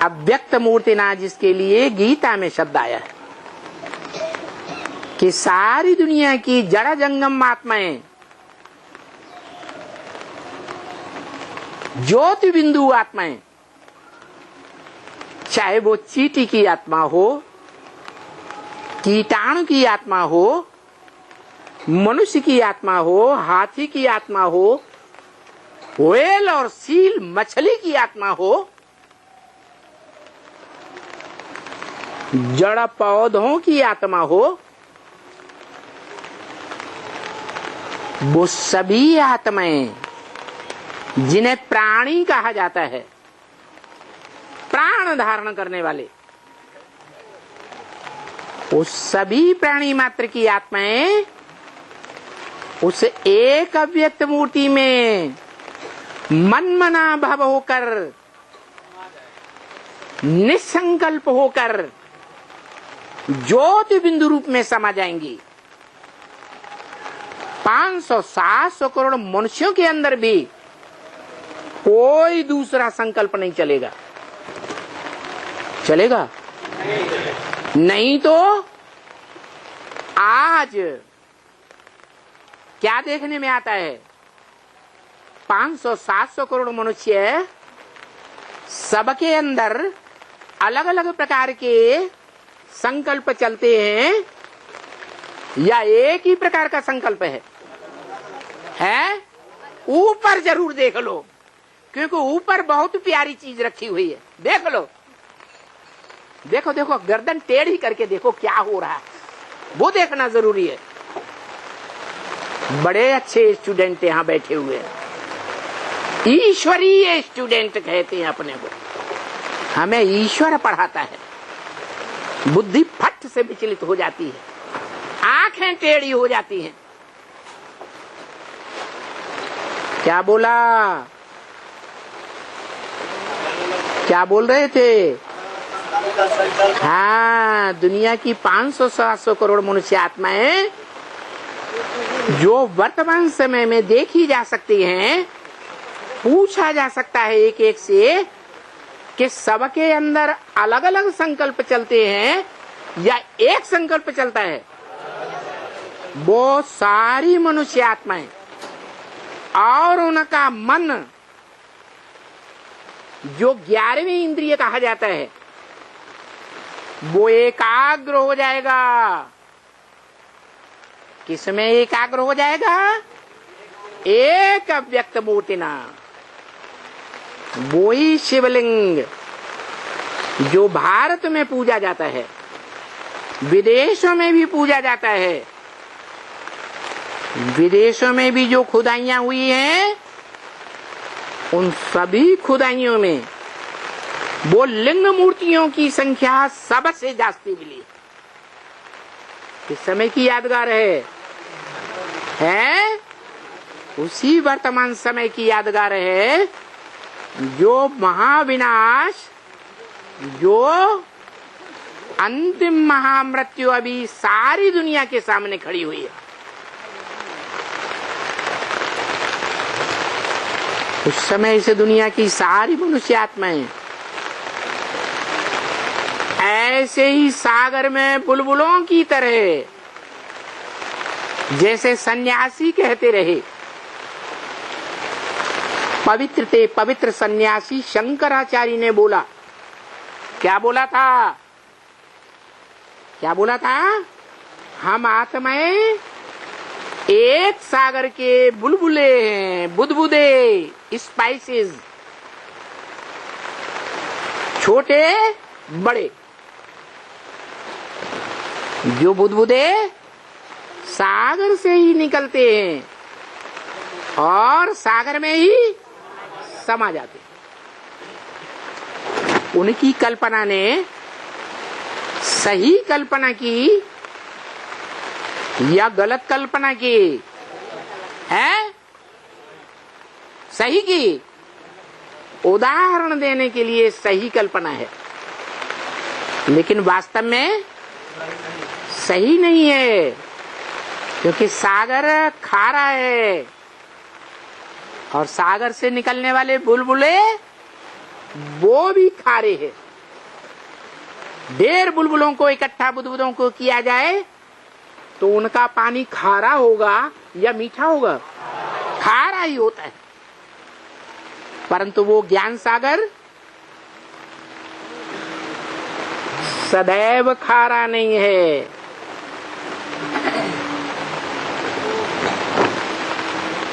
अव्यक्त मूर्ति ना, जिसके लिए गीता में शब्द आया है कि सारी दुनिया की जड़ जंगम आत्माएं, ज्योति बिंदु आत्माएं, चाहे वो चींटी की आत्मा हो, कीटाणु की आत्मा हो, मनुष्य की आत्मा हो, हाथी की आत्मा हो, व्हेल और सील मछली की आत्मा हो, जड़ पौधों की आत्मा हो, वो सभी आत्माएं जिन्हें प्राणी कहा जाता है, प्राण धारण करने वाले, उस सभी प्राणी मात्र की आत्माएं उस एक अव्यक्त मूर्ति में मनमना भव होकर, निसंकल्प होकर ज्योति बिंदु रूप में समा जाएंगी। 500-700 करोड़ मनुष्यों के अंदर भी कोई दूसरा संकल्प नहीं चलेगा। चलेगा नहीं तो आज क्या देखने में आता है, 500-700 करोड़ मनुष्य सबके अंदर अलग अलग प्रकार के संकल्प चलते हैं, या एक ही प्रकार का संकल्प है? ऊपर जरूर देख लो, क्योंकि ऊपर बहुत प्यारी चीज रखी हुई है। देख लो, देखो देखो, गर्दन टेढ़ी करके देखो क्या हो रहा है, वो देखना जरूरी है। बड़े अच्छे स्टूडेंट यहाँ बैठे हुए हैं, ईश्वरीय स्टूडेंट कहते हैं अपने को। हमें ईश्वर पढ़ाता है, बुद्धि फट से विचलित हो जाती है, आंखें टेढ़ी हो जाती हैं। क्या बोला, क्या बोल रहे थे? हाँ, दुनिया की 500-700 करोड़ मनुष्य आत्माएं जो वर्तमान समय में देखी जा सकती हैं, पूछा जा सकता है एक एक से कि सबके अंदर अलग अलग संकल्प चलते हैं या एक संकल्प चलता है। वो सारी मनुष्य आत्माएं और उनका मन, जो 11वीं इंद्रिय कहा जाता है, वो एकाग्र हो जाएगा। किसमें एकाग्र हो जाएगा? एक अव्यक्त मूर्ति ना, वो ही शिवलिंग जो भारत में पूजा जाता है, विदेशों में भी पूजा जाता है। विदेशों में भी जो खुदाइयां हुई हैं, उन सभी खुदाइयों में वो लिंग मूर्तियों की संख्या सबसे जास्ती मिली। इस समय की यादगार है उसी वर्तमान समय की यादगार है, जो महाविनाश, जो अंतिम महामृत्यु अभी सारी दुनिया के सामने खड़ी हुई है। उस समय से दुनिया की सारी मनुष्य आत्माएं ऐसे ही सागर में बुलबुलों की तरह, जैसे सन्यासी कहते रहे, पवित्र थे पवित्र सन्यासी। शंकराचार्य ने बोला, क्या बोला था? क्या बोला था? हम आत्माएं एक सागर के बुलबुले हैं, बुदबुदे, स्पाइसेस, छोटे बड़े। जो बुदबुदे सागर से ही निकलते हैं और सागर में ही समा जाते हैं। उनकी कल्पना ने सही कल्पना की या गलत कल्पना की है, सही की? उदाहरण देने के लिए सही कल्पना है, लेकिन वास्तव में सही नहीं है, क्योंकि सागर खारा है और सागर से निकलने वाले बुलबुले वो भी खारे हैं। ढेर बुलबुलों को इकट्ठा बुदबुदों को किया जाए तो उनका पानी खारा होगा या मीठा होगा? खारा ही होता है। परंतु वो ज्ञान सागर सदैव खारा नहीं है।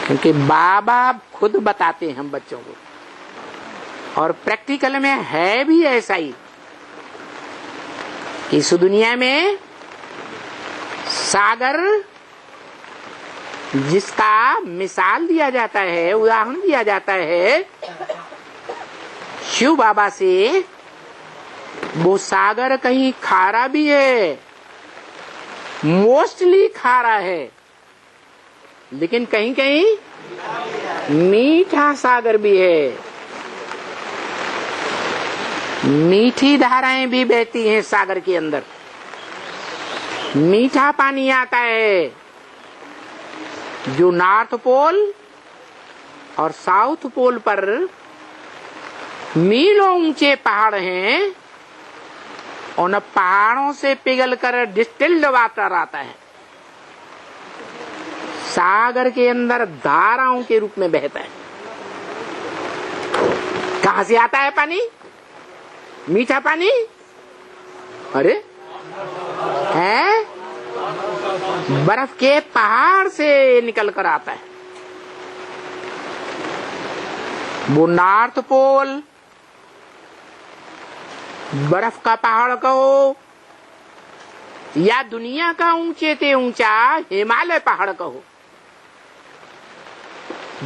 क्योंकि बाबा खुद बताते हैं हम बच्चों को, और प्रैक्टिकल में है भी ऐसा ही। इस दुनिया में सागर जिसका मिसाल दिया जाता है, उदाहरण दिया जाता है शिव बाबा से, वो सागर कहीं खारा भी है, मोस्टली खारा है, लेकिन कहीं कहीं मीठा सागर भी है। मीठी धाराएं भी बहती हैं सागर के अंदर, मीठा पानी आता है। जो नॉर्थ पोल और साउथ पोल पर मीलों ऊंचे पहाड़ हैं, उन पहाड़ों से पिघलकर डिस्टिल्ड वाटर आता है, सागर के अंदर धाराओं के रूप में बहता है। कहां से आता है पानी? मीठा पानी? अरे है, बर्फ के पहाड़ से निकल कर आता है। वो नॉर्थ पोल, बर्फ का पहाड़ कहो या दुनिया का ऊंचे से ऊंचा हिमालय पहाड़ कहो,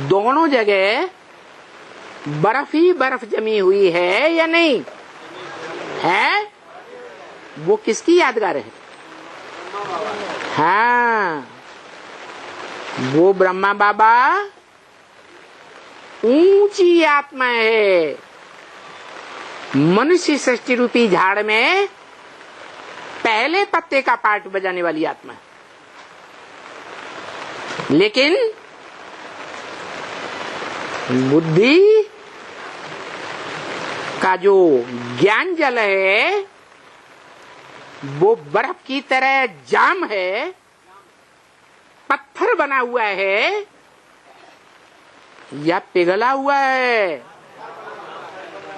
दोनों जगह बर्फ ही बर्फ जमी हुई है या नहीं है? वो किसकी यादगार है? हाँ, वो ब्रह्मा बाबा ऊंची आत्मा है। मनुष्य सृष्टि रूपी झाड़ में पहले पत्ते का पार्ट बजाने वाली आत्मा है, लेकिन बुद्धि का जो ज्ञान जल है वो बर्फ की तरह जाम है, पत्थर बना हुआ है या पिघला हुआ है?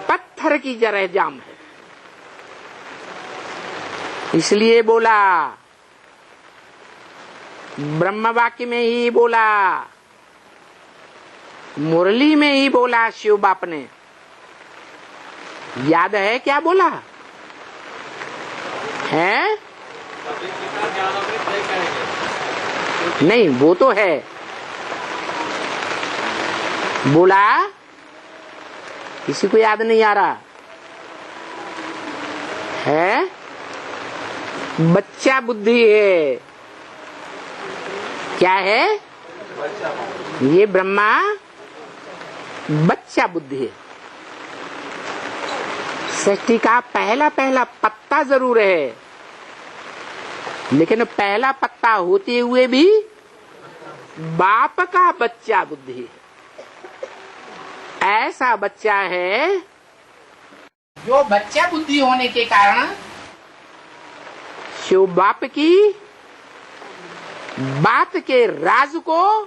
पत्थर की तरह जाम है। इसलिए बोला, ब्रह्म वाक्य में ही बोला, मुरली में ही बोला शिव बाप ने। याद है क्या बोला है? नहीं, वो तो है। बोला, किसी को याद नहीं आ रहा है? बच्चा बुद्धि है। क्या है? ये ब्रह्मा बच्चा बुद्धि है। सृष्टि का पहला पहला पत्ता जरूर है, लेकिन पहला पत्ता होते हुए भी बाप का बच्चा बुद्धि है। ऐसा बच्चा है जो बच्चा बुद्धि होने के कारण शिव बाप की बात के राज को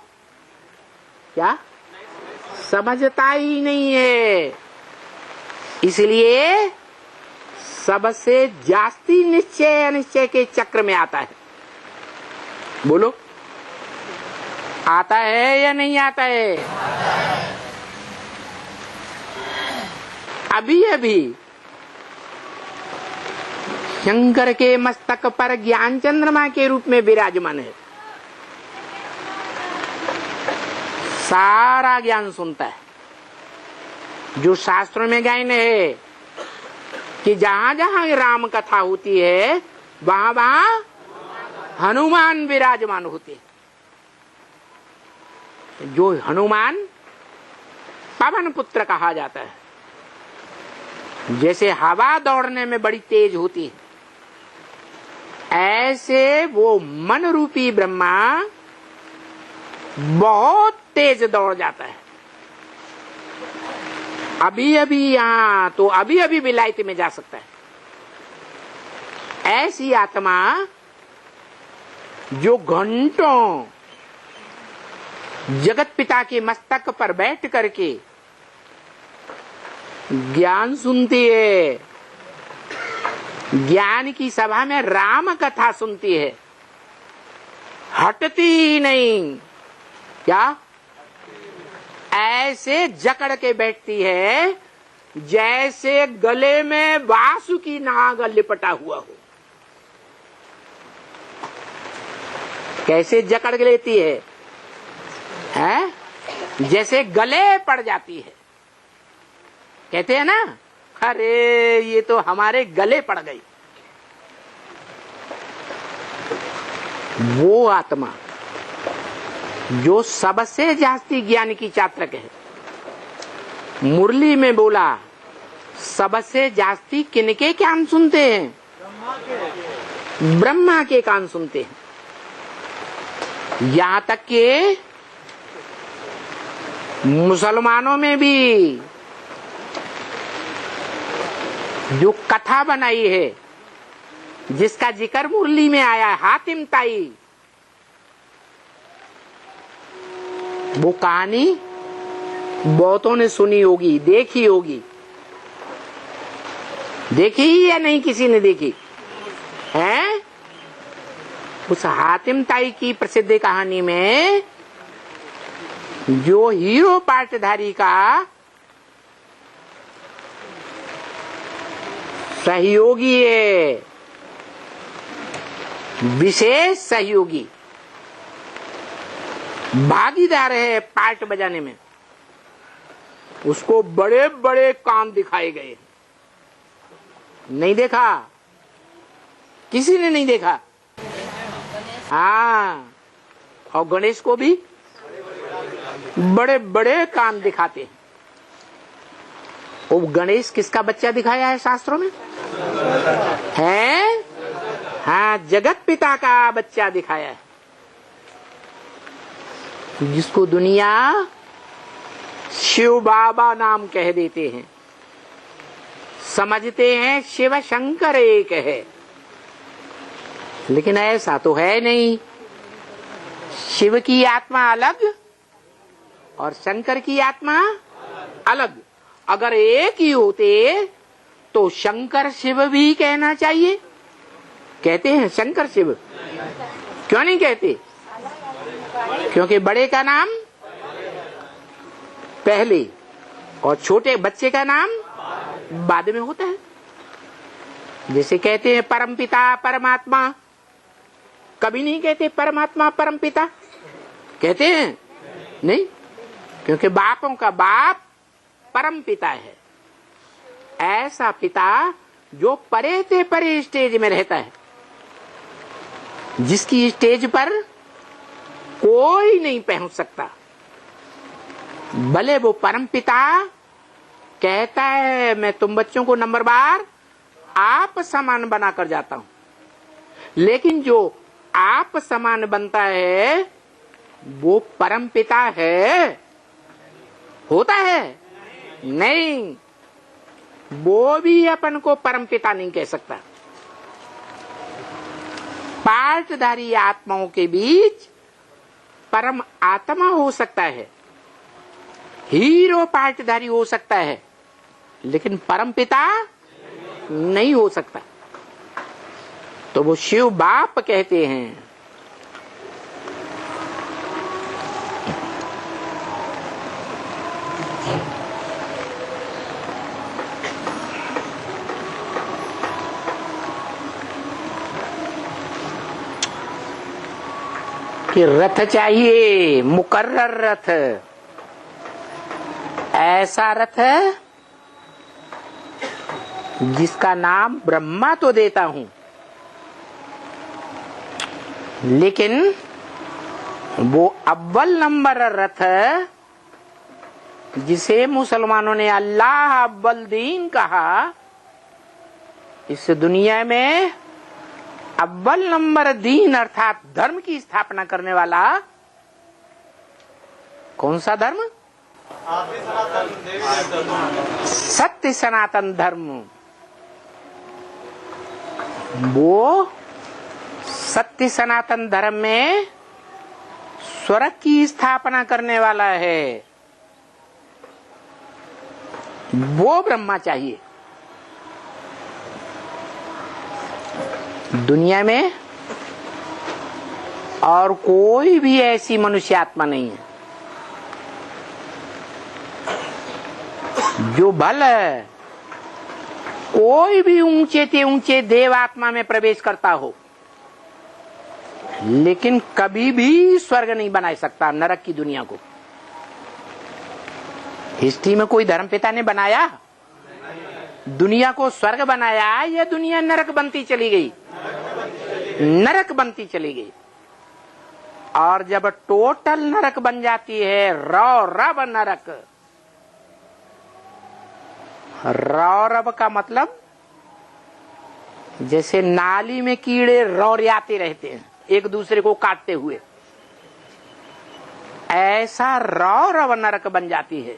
क्या समझता ही नहीं है। इसलिए सबसे जास्ती निश्चय अनिश्चय के चक्र में आता है। बोलो, आता है या नहीं आता है? अभी अभी शंकर के मस्तक पर ज्ञान चंद्रमा के रूप में विराजमान है। सारा ज्ञान सुनता है। जो शास्त्रों में गायन है कि जहां जहां राम कथा होती है वहां वहां हनुमान विराजमान होते हैं। जो हनुमान पवन पुत्र कहा जाता है। जैसे हवा दौड़ने में बड़ी तेज होती है, ऐसे वो मन रूपी ब्रह्मा बहुत तेज दौड़ जाता है। अभी अभी यहां तो अभी अभी विलायत में जा सकता है। ऐसी आत्मा जो घंटों जगत पिता के मस्तक पर बैठ करके ज्ञान सुनती है, ज्ञान की सभा में राम कथा सुनती है, हटती ही नहीं। क्या ऐसे जकड़ के बैठती है जैसे गले में वासुकी नाग लिपटा हुआ हो। कैसे जकड़ लेती है, हैं? जैसे गले पड़ जाती है। कहते हैं ना, अरे ये तो हमारे गले पड़ गई। वो आत्मा जो सबसे जास्ती ज्ञान की चात्रक है, मुरली में बोला सबसे जास्ती किनके कान सुनते हैं? ब्रह्मा के कान सुनते हैं। यहां तक कि मुसलमानों में भी जो कथा बनाई है, जिसका जिक्र मुरली में आया है, हातिम ताई, वो कहानी बहुतों ने सुनी होगी, देखी होगी। देखी या नहीं, किसी ने देखी है? उस हातिम ताई की प्रसिद्ध कहानी में जो हीरो पाटधारी का सहयोगी है, विशेष सहयोगी, भागीदार है पार्ट बजाने में, उसको बड़े बड़े काम दिखाए गए। नहीं देखा? किसी ने नहीं देखा? हाँ, और गणेश को भी बड़े बड़े काम दिखाते हैं। वो गणेश किसका बच्चा दिखाया है शास्त्रों में? है? हाँ, जगत पिता का बच्चा दिखाया है, जिसको दुनिया शिव बाबा नाम कह देते हैं। समझते हैं शिव शंकर एक है, लेकिन ऐसा तो है नहीं। शिव की आत्मा अलग और शंकर की आत्मा अलग। अगर एक ही होते तो शंकर शिव भी कहना चाहिए। कहते हैं शंकर शिव? क्यों नहीं कहते? क्योंकि बड़े का नाम पहले और छोटे बच्चे का नाम बाद में होता है। जैसे कहते हैं परमपिता परमात्मा, कभी नहीं कहते परमात्मा परमपिता। कहते हैं? नहीं, क्योंकि बापों का बाप परम पिता है। ऐसा पिता जो परे से परे स्टेज में रहता है, जिसकी स्टेज पर कोई नहीं पहुंच सकता। भले वो परम पिता कहता है मैं तुम बच्चों को नंबर बार आप समान बना कर जाता हूं, लेकिन जो आप समान बनता है वो परम पिता है? होता है? नहीं, वो भी अपन को परम पिता नहीं कह सकता। पार्टधारी आत्माओं के बीच परम आत्मा हो सकता है, हीरो पार्टधारी हो सकता है, लेकिन परम पिता नहीं हो सकता। तो वो शिव बाप कहते हैं। कि रथ चाहिए, मुकर्रर रथ, ऐसा रथ जिसका नाम ब्रह्मा तो देता हूं, लेकिन वो अव्वल नंबर रथ जिसे मुसलमानों ने अल्लाह अव्वल दीन कहा, इस दुनिया में अव्वल नंबर दीन अर्थात धर्म की स्थापना करने वाला कौन सा धर्म? सत्य सनातन धर्म। वो सत्य सनातन धर्म में स्वर्ग की स्थापना करने वाला है, वो ब्रह्मा चाहिए। दुनिया में और कोई भी ऐसी मनुष्य आत्मा नहीं है जो भल कोई भी ऊंचे से ऊंचे देव आत्मा में प्रवेश करता हो, लेकिन कभी भी स्वर्ग नहीं बना सकता नरक की दुनिया को। हिस्ट्री में कोई धर्मपिता ने बनाया दुनिया को स्वर्ग बनाया, यह दुनिया नरक बनती चली गई, नरक बनती चली गई। और जब टोटल नरक बन जाती है, रौरव नरक, रौरव का मतलब जैसे नाली में कीड़े रौरियाते रहते हैं एक दूसरे को काटते हुए, ऐसा रौरव नरक बन जाती है।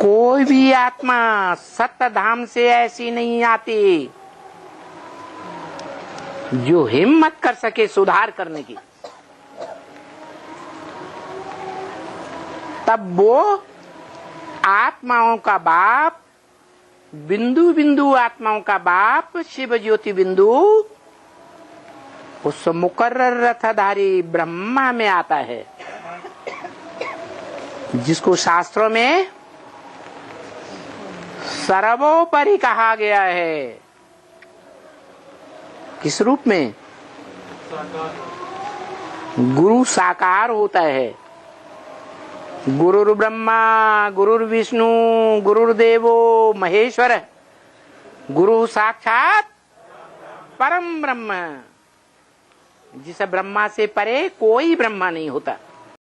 कोई भी आत्मा सत्य धाम से ऐसी नहीं आती जो हिम्मत कर सके सुधार करने की। तब वो आत्माओं का बाप, बिंदु बिंदु आत्माओं का बाप शिव ज्योति बिंदु उस मुकर्रर रथधारी ब्रह्मा में आता है, जिसको शास्त्रों में सर्वोपरि कहा गया है। किस रूप में? गुरु साकार होता है। गुरुर् ब्रह्मा गुरुर्विष्णु गुरुर्देवो महेश्वर, गुरु साक्षात परम ब्रह्म। जिस ब्रह्मा से परे कोई ब्रह्मा नहीं होता।